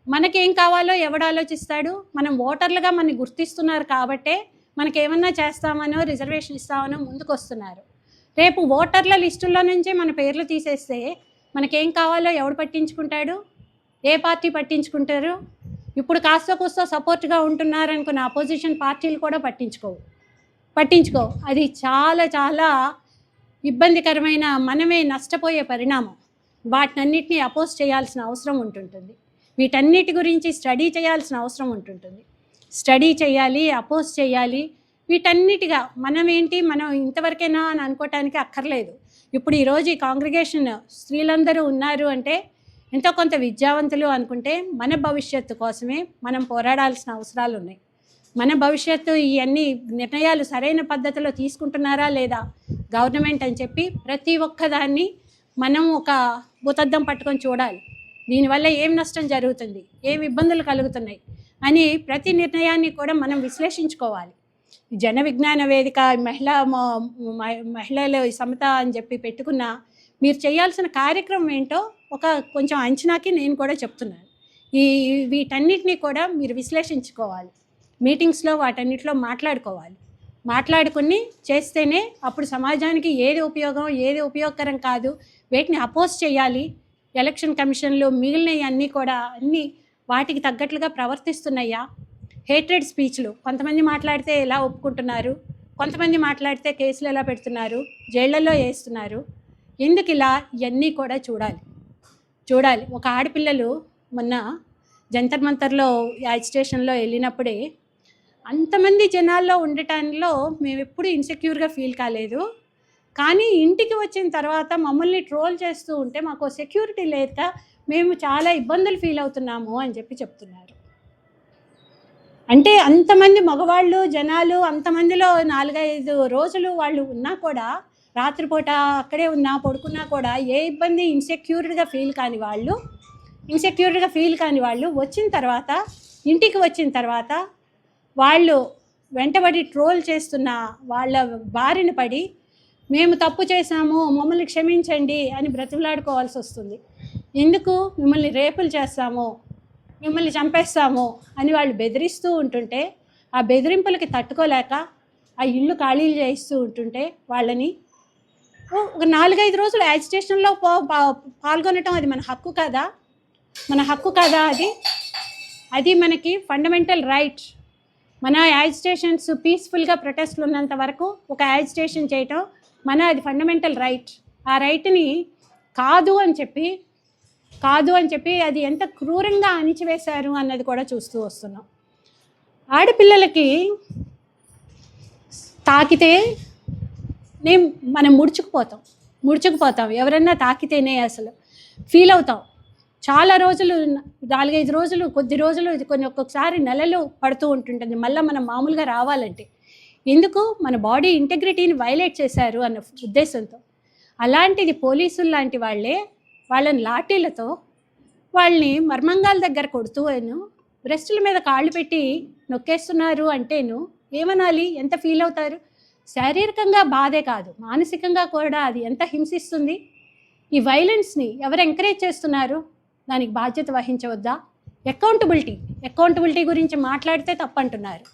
మనకేం కావాలో ఎవడు ఆలోచిస్తాడు? మనం ఓటర్లుగా మనని గుర్తిస్తున్నారు కాబట్టే మనకేమన్నా చేస్తామనో రిజర్వేషన్ ఇస్తామనో ముందుకు వస్తున్నారు. రేపు ఓటర్ల లిస్టుల్లో నుంచే మన పేర్లు తీసేస్తే మనకేం కావాలో ఎవడు పట్టించుకుంటాడు? ఏ పార్టీ పట్టించుకుంటారు? ఇప్పుడు కాస్త కూస్తో సపోర్ట్గా ఉంటున్నారనుకున్న అపోజిషన్ పార్టీలు కూడా పట్టించుకో. అది చాలా చాలా ఇబ్బందికరమైన, మనమే నష్టపోయే పరిణామం. వాటినన్నిటినీ అపోజ్ చేయాల్సిన అవసరం ఉంటుంటుంది. వీటన్నిటి గురించి స్టడీ చేయాల్సిన అవసరం ఉంటుంటుంది. స్టడీ చేయాలి, అపోజ్ చేయాలి. వీటన్నిటిగా మనం ఇంతవరకైనా అని అనుకోవటానికి అక్కర్లేదు. ఇప్పుడు ఈరోజు ఈ కాంగ్రిగేషన్ స్త్రీలందరూ ఉన్నారు అంటే ఎంతో కొంత విద్యావంతులు అనుకుంటే మన భవిష్యత్తు కోసమే మనం పోరాడాల్సిన అవసరాలు ఉన్నాయి. మన భవిష్యత్తు ఇవన్నీ నిర్ణయాలు సరైన పద్ధతిలో తీసుకుంటున్నారా లేదా గవర్నమెంట్ అని చెప్పి ప్రతి ఒక్కదాన్ని మనం ఒక భూతద్దం పట్టుకొని చూడాలి. దీనివల్ల ఏం నష్టం జరుగుతుంది, ఏం ఇబ్బందులు కలుగుతున్నాయి అని ప్రతి నిర్ణయాన్ని కూడా మనం విశ్లేషించుకోవాలి. జన విజ్ఞాన వేదిక, మహిళల సమత అని చెప్పి పెట్టుకున్న మీరు చేయాల్సిన కార్యక్రమం ఏంటో కొంచెం అంచనాకి నేను కూడా చెప్తున్నాను. వీటన్నిటినీ కూడా మీరు విశ్లేషించుకోవాలి. మీటింగ్స్లో వాటన్నిటిలో మాట్లాడుకుని చేస్తేనే అప్పుడు సమాజానికి ఏది ఉపయోగం, ఏది ఉపయోగకరం కాదు, వీటిని అపోజ్ చేయాలి. ఎలక్షన్ కమిషన్లు మిగిలినవి అన్నీ వాటికి తగ్గట్లుగా ప్రవర్తిస్తున్నాయా? హేట్రెడ్ స్పీచ్లు కొంతమంది మాట్లాడితే ఎలా ఒప్పుకుంటున్నారు, కొంతమంది మాట్లాడితే కేసులు ఎలా పెడుతున్నారు, జైళ్లలో వేస్తున్నారు. ఎందుకు ఇలా? ఇవన్నీ కూడా చూడాలి. ఒక ఆడపిల్లలు మొన్న జంతర్ మంతర్లో యాజిటేషన్లో వెళ్ళినప్పుడే అంతమంది జనాల్లో ఉండటానిలో మేము ఎప్పుడు ఇన్సెక్యూర్గా ఫీల్ కాలేదు. కానీ ఇంటికి వచ్చిన తర్వాత మమ్మల్ని ట్రోల్ చేస్తూ ఉంటే మాకు సెక్యూరిటీ లేక మేము చాలా ఇబ్బందులు ఫీల్ అవుతున్నాము అని చెప్తున్నారు. అంటే అంతమంది మగవాళ్ళు జనాలు, అంతమందిలో 4-5 రోజులు వాళ్ళు ఉన్నా కూడా, రాత్రిపూట అక్కడే పడుకున్నా కూడా ఏ ఇబ్బంది ఇన్సెక్యూర్డ్గా ఫీల్ కాని వాళ్ళు వచ్చిన తర్వాత, ఇంటికి వచ్చిన తర్వాత వాళ్ళు వెంటబడి ట్రోల్ చేస్తున్న వాళ్ళ బారిన పడి మేము తప్పు చేశాము, మమ్మల్ని క్షమించండి అని బ్రతిమలాడుకోవాల్సి వస్తుంది. ఎందుకు? మిమ్మల్ని రేపులు చేస్తాము, మిమ్మల్ని చంపేస్తాము అని వాళ్ళు బెదిరిస్తూ ఉంటుంటే, ఆ బెదిరింపులకి తట్టుకోలేక ఆ ఇల్లు ఖాళీలు చేయిస్తూ ఉంటుంటే వాళ్ళని ఒక 4-5 రోజులు యాజిటేషన్లో పాల్గొనటం అది మన హక్కు కదా, మన హక్కు కదా అది. అది మనకి ఫండమెంటల్ రైట్. మన యాజిటేషన్స్ పీస్ఫుల్గా ప్రొటెస్ట్లు ఉన్నంత వరకు ఒక యాజిటేషన్ చేయటం అది ఫండమెంటల్ రైట్. ఆ రైట్ని కాదు అని చెప్పి అది ఎంత క్రూరంగా అణిచివేశారు అన్నది కూడా చూస్తూ వస్తున్నాం. ఆడపిల్లలకి తాకితే మనం ముడుచుకుపోతాం. ఎవరన్నా తాకితేనే అసలు ఫీల్ అవుతాం. చాలా రోజులు, 4-5 రోజులు, కొద్ది రోజులు, ఒక్కొక్కసారి నెలలు పడుతూ ఉంటుంటుంది మళ్ళీ మనం మామూలుగా రావాలంటే. ఎందుకు? మన బాడీ ఇంటెగ్రిటీని వైలేట్ చేశారు అన్న ఉద్దేశంతో. అలాంటిది పోలీసులు లాంటి వాళ్ళని లాఠీలతో వాళ్ళని మర్మంగాల దగ్గర కొడుతూ బ్రెస్టుల మీద కాళ్ళు పెట్టి నొక్కేస్తున్నారు అంటేను ఏమనాలి? ఎంత ఫీల్ అవుతారు? శారీరకంగా బాధే కాదు, మానసికంగా కూడా అది ఎంత హింసిస్తుంది. ఈ వైలెన్స్ని ఎవరు ఎంకరేజ్ చేస్తున్నారు? దానికి బాధ్యత వహించవద్దా? అకౌంటబిలిటీ గురించి మాట్లాడితే తప్పంటున్నారు.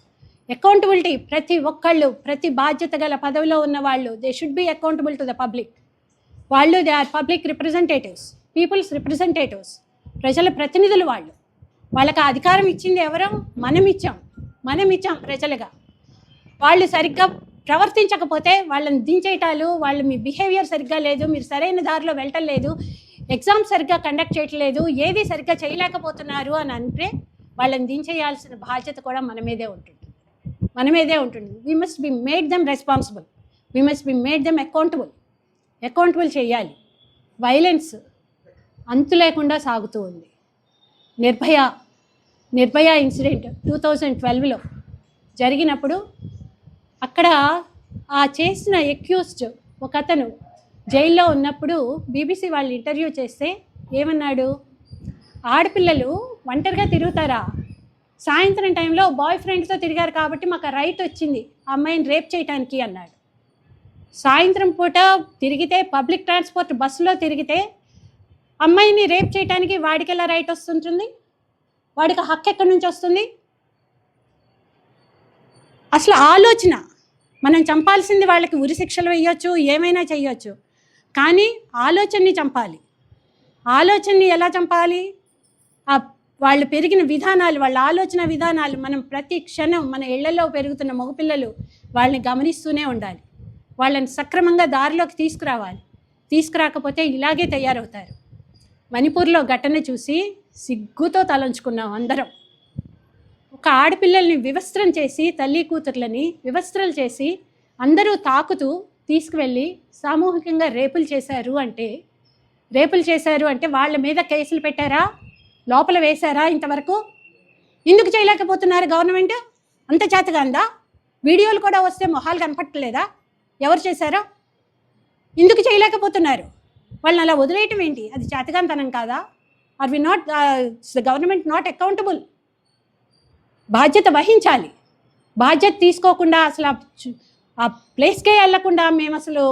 అకౌంటబిలిటీ ప్రతి ఒక్కళ్ళు, ప్రతి బాధ్యత గల పదవిలో ఉన్న వాళ్ళు, they should be accountable to the public. వాళ్ళు they are public representatives, people's representatives, ప్రజల ప్రతినిధులు. వాళ్ళకి అధికారం ఇచ్చింది ఎవరు? మనం ఇచ్చాం ప్రజలుగా. వాళ్ళు సరిగ్గా ప్రవర్తించకపోతే వాళ్ళని దించేయటాలు, మీ బిహేవియర్ సరిగ్గా లేదు, మీరు సరైన దారిలో వెళ్ళటం లేదు, ఎగ్జామ్ సరిగ్గా కండక్ట్ చేయట్లేదు, ఏది సరిగ్గా చేయలేకపోతున్నారు అని అంటే వాళ్ళని దించేయాల్సిన బాధ్యత కూడా మన మీదే ఉంటుంది. We must be made them responsible, we must be made them accountable చేయాలి. వైలెన్స్ అంతు లేకుండా సాగుతూ ఉంది. నిర్భయ ఇన్సిడెంట్ 2012లో జరిగినప్పుడు అక్కడ ఆ చేసిన ఎక్యూజ్డ్ ఒక అతను జైల్లో ఉన్నప్పుడు బీబీసీ వాళ్ళు ఇంటర్వ్యూ చేస్తే ఏమన్నాడు? ఆడపిల్లలు ఒంటరిగా తిరుగుతారా? సాయంత్రం టైంలో బాయ్ ఫ్రెండ్తో తిరిగారు కాబట్టి మాకు రైట్ వచ్చింది ఆ అమ్మాయిని రేప్ చేయడానికి అన్నాడు. సాయంత్రం పూట తిరిగితే, పబ్లిక్ ట్రాన్స్పోర్ట్ బస్సులో తిరిగితే అమ్మాయిని రేప్ చేయడానికి వాడికి ఎలా రైట్ వస్తుంటుంది? వాడికి హక్కు ఎక్కడి నుంచి వస్తుంది? అసలు ఆలోచన, మనం చంపాల్సింది వాళ్ళకి ఉరిశిక్షలు వేయొచ్చు, ఏమైనా చేయొచ్చు, కానీ ఆలోచనని చంపాలి. ఆలోచనని ఎలా చంపాలి? వాళ్ళు పెరిగిన విధానాలు, వాళ్ళ ఆలోచన విధానాలు మనం ప్రతి క్షణం మన ఇళ్లలో పెరుగుతున్న మగపిల్లలు వాళ్ళని గమనిస్తూనే ఉండాలి. వాళ్ళని సక్రమంగా దారిలోకి తీసుకురాకపోతే ఇలాగే తయారవుతారు. మణిపూర్లో ఘటన చూసి సిగ్గుతో తలంచుకున్నాం అందరం. ఒక ఆడపిల్లల్ని వివస్త్రం చేసి, తల్లి కూతుర్లని వివస్త్రలు చేసి అందరూ తాకుతూ తీసుకువెళ్ళి సామూహికంగా రేపులు చేశారు అంటే వాళ్ళ మీద కేసులు పెట్టారా? లోపల వేశారా? ఇంతవరకు ఎందుకు చేయలేకపోతున్నారు? గవర్నమెంట్ అంత చేతగా ఉందా? వీడియోలు కూడా వస్తే మొహాలు కనపట్టలేదా ఎవరు చేశారో? ఎందుకు చేయలేకపోతున్నారు? వాళ్ళని అలా వదిలేయటం ఏంటి? అది చేతగాంతనం కాదా? Are we not government not accountable? బాధ్యత వహించాలి. బాధ్యత తీసుకోకుండా అసలు ఆ ప్లేస్కే వెళ్ళకుండా మేము అసలు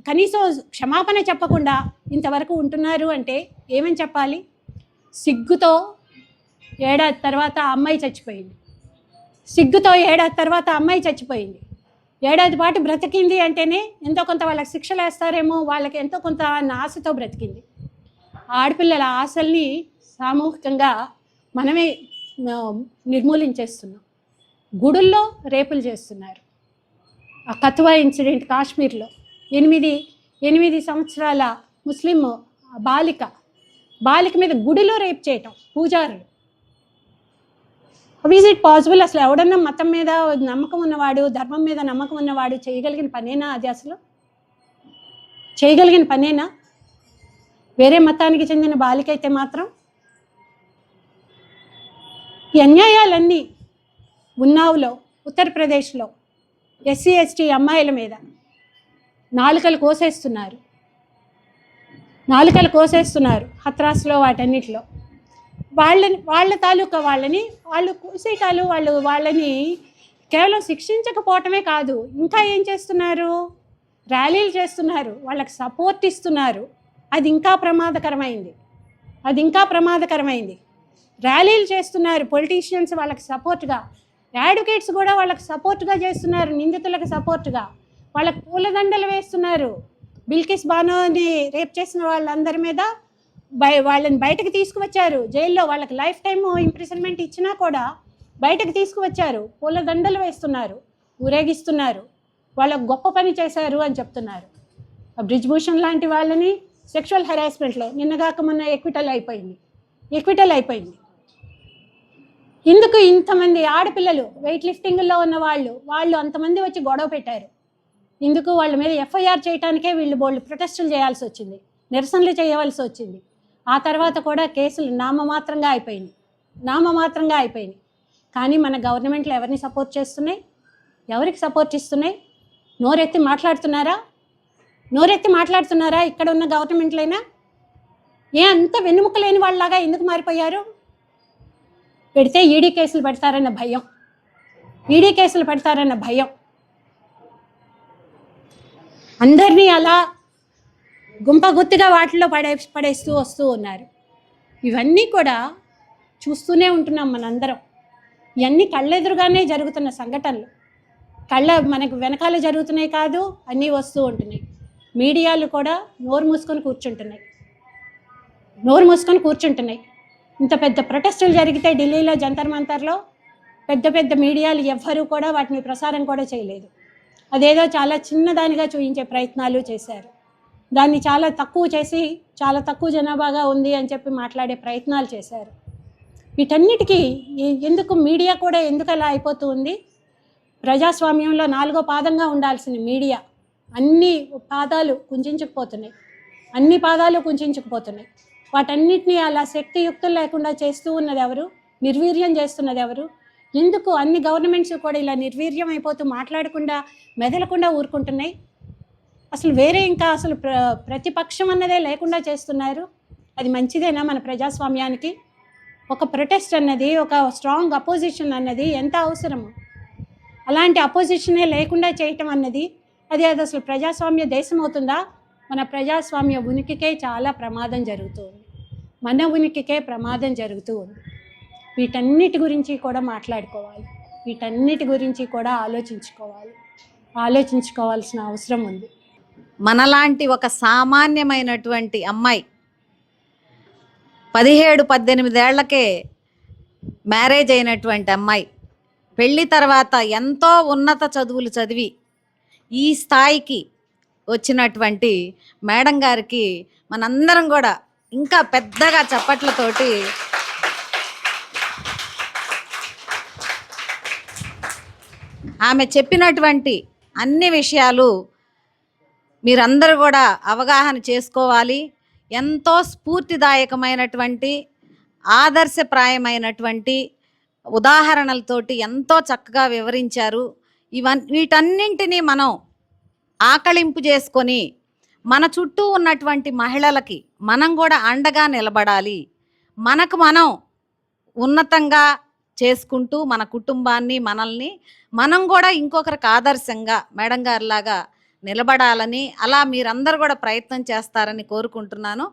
కనీసం క్షమాపణ చెప్పకుండా ఇంతవరకు ఉంటున్నారు అంటే ఏమని చెప్పాలి? సిగ్గుతో ఏడాది తర్వాత అమ్మాయి చచ్చిపోయింది. ఏడాది పాటు బ్రతికింది అంటేనే ఎంతో కొంత వాళ్ళకి శిక్షలు వేస్తారేమో, వాళ్ళకి ఎంతో కొంత ఆశతో బ్రతికింది. ఆడపిల్లల ఆశల్ని సామూహికంగా మనమే నిర్మూలించేస్తున్నాం. గుడుల్లో రేపులు చేస్తున్నారు. ఆ కథువా ఇన్సిడెంట్ కాశ్మీర్లో 8 సంవత్సరాల ముస్లిం బాలిక మీద గుడిలో రేప్ చేయటం పూజారులు. How is it possible? అసలు ఎవడన్నా మతం మీద నమ్మకం ఉన్నవాడు, ధర్మం మీద నమ్మకం ఉన్నవాడు చేయగలిగిన పనేనా అది? అసలు చేయగలిగిన పనేనా? వేరే మతానికి చెందిన బాలిక అయితే మాత్రం. ఈ అన్యాయాలన్నీ ఉన్నావులో, ఉత్తరప్రదేశ్లో ఎస్సీ ఎస్టీ అమ్మాయిల మీద నాలుకలు కోసేస్తున్నారు హత్రాస్లో, వాటన్నిటిలో. వాళ్ళ తాలూకా వాళ్ళు కోసేటాలు, వాళ్ళని కేవలం శిక్షించకపోవటమే కాదు, ఇంకా ఏం చేస్తున్నారు? ర్యాలీలు చేస్తున్నారు, వాళ్ళకి సపోర్ట్ ఇస్తున్నారు. అది ఇంకా ప్రమాదకరమైంది. ర్యాలీలు చేస్తున్నారు పొలిటీషియన్స్ వాళ్ళకి సపోర్ట్గా, అడ్వకేట్స్ కూడా వాళ్ళకి సపోర్ట్గా చేస్తున్నారు, నిందితులకు సపోర్ట్గా వాళ్ళకి పూలదండలు వేస్తున్నారు. బిల్కిస్ బానోని రేప్ చేసిన వాళ్ళందరి మీద వాళ్ళని బయటకు తీసుకువచ్చారు. జైల్లో వాళ్ళకి లైఫ్ టైమ్ ఇంప్రిజన్మెంట్ ఇచ్చినా కూడా బయటకు తీసుకువచ్చారు, పూలదండలు వేస్తున్నారు, ఊరేగిస్తున్నారు, వాళ్ళకు గొప్ప పని చేశారు అని చెప్తున్నారు. బ్రిజ్భూషణ్ లాంటి వాళ్ళని సెక్షువల్ హెరాస్మెంట్లో నిన్నగాక మొన్న ఎక్విటల్ అయిపోయింది. ఎందుకు ఇంతమంది ఆడపిల్లలు వెయిట్ లిఫ్టింగ్లో ఉన్న వాళ్ళు అంతమంది వచ్చి గొడవ పెట్టారు? ఎందుకు వాళ్ళ మీద ఎఫ్ఐఆర్ చేయడానికే వీళ్ళు బోల్డ్ ప్రొటెస్టులు చేయాల్సి వచ్చింది, నిరసనలు చేయవలసి వచ్చింది. ఆ తర్వాత కూడా కేసులు నామమాత్రంగా అయిపోయినాయి. కానీ మన గవర్నమెంట్లు ఎవరిని సపోర్ట్ చేస్తున్నాయి? ఎవరికి సపోర్ట్ ఇస్తున్నాయి? నోరెత్తి మాట్లాడుతున్నారా ఇక్కడ ఉన్న గవర్నమెంట్లైనా? అంత వెన్నుముక్క లేని వాళ్ళలాగా ఎందుకు మారిపోయారు? పెడితే ఈడీ కేసులు పెడతారన్న భయం, అందరినీ అలా గుంపగుత్తిగా వాటిలో పడేస్తూ వస్తూ ఉన్నారు. ఇవన్నీ కూడా చూస్తూనే ఉంటున్నాం మనందరం. ఇవన్నీ కళ్ళెదురుగానే జరుగుతున్న సంఘటనలు, మనకు వెనకాల జరుగుతున్నాయి కాదు, అన్నీ వస్తూ ఉంటున్నాయి. మీడియాలు కూడా నోరు మూసుకొని కూర్చుంటున్నాయి. ఇంత పెద్ద ప్రొటెస్టులు జరిగితే ఢిల్లీలో జంతర్ మంతర్లో పెద్ద మీడియాలు ఎవ్వరూ కూడా వాటిని ప్రసారం కూడా చేయలేదు. అదేదో చాలా చిన్నదానిగా చూపించే ప్రయత్నాలు చేశారు. దాన్ని చాలా తక్కువ చేసి చాలా తక్కువ జనాభాగా ఉంది అని చెప్పి మాట్లాడే ప్రయత్నాలు చేశారు. వీటన్నిటికీ ఎందుకు మీడియా కూడా ఎందుకు అలా అయిపోతూ ఉంది? ప్రజాస్వామ్యంలో 4వ పాదంగా ఉండాల్సిన మీడియా అన్ని పాదాలు కుంచుకుపోతున్నాయి. వాటన్నిటినీ అలా శక్తియుక్తులు లేకుండా చేస్తూ ఉన్నది ఎవరు? నిర్వీర్యం చేస్తున్నది ఎవరు? ఎందుకు అన్ని గవర్నమెంట్స్ కూడా ఇలా నిర్వీర్యం అయిపోతూ మాట్లాడకుండా మెదలకుండా ఊరుకుంటున్నాయి? అసలు వేరే ఇంకా అసలు ప్రతిపక్షం అన్నదే లేకుండా చేస్తున్నారు. అది మంచిదేనా మన ప్రజాస్వామ్యానికి? ఒక ప్రొటెస్ట్ అన్నది, ఒక స్ట్రాంగ్ అపోజిషన్ అన్నది ఎంత అవసరము? అలాంటి అపోజిషనే లేకుండా చేయటం అన్నది అది అసలు ప్రజాస్వామ్య దేశం అవుతుందా? మన ప్రజాస్వామ్య ఉనికికే చాలా ప్రమాదం జరుగుతూ ఉంది. వీటన్నిటి గురించి కూడా మాట్లాడుకోవాలి, వీటన్నిటి గురించి కూడా ఆలోచించుకోవాల్సిన అవసరం ఉంది. మనలాంటి ఒక సామాన్యమైనటువంటి అమ్మాయి 17-18 ఏళ్లకే మ్యారేజ్ అయినటువంటి అమ్మాయి పెళ్ళి తర్వాత ఎంతో ఉన్నత చదువులు చదివి ఈ స్థాయికి వచ్చినటువంటి మేడం గారికి మనందరం కూడా ఇంకా పెద్దగా చప్పట్లతోటి ఆమె చెప్పినటువంటి అన్ని విషయాలు మీరందరూ కూడా అవగాహన చేసుకోవాలి. ఎంతో స్ఫూర్తిదాయకమైనటువంటి ఆదర్శప్రాయమైనటువంటి ఉదాహరణలతోటి ఎంతో చక్కగా వివరించారు. వీటన్నింటినీ మనం ఆకళింపు చేసుకొని మన చుట్టూ ఉన్నటువంటి మహిళలకి మనం కూడా అండగా నిలబడాలి. మనకు మనం ఉన్నతంగా చేసుకుంటూ మన కుటుంబాన్ని మనల్ని మనం కూడా ఇంకొకరికి ఆదర్శంగా మేడం గారిలాగా నిలబడాలని, అలా మీరందరూ కూడా ప్రయత్నం చేస్తారని కోరుకుంటున్నాను.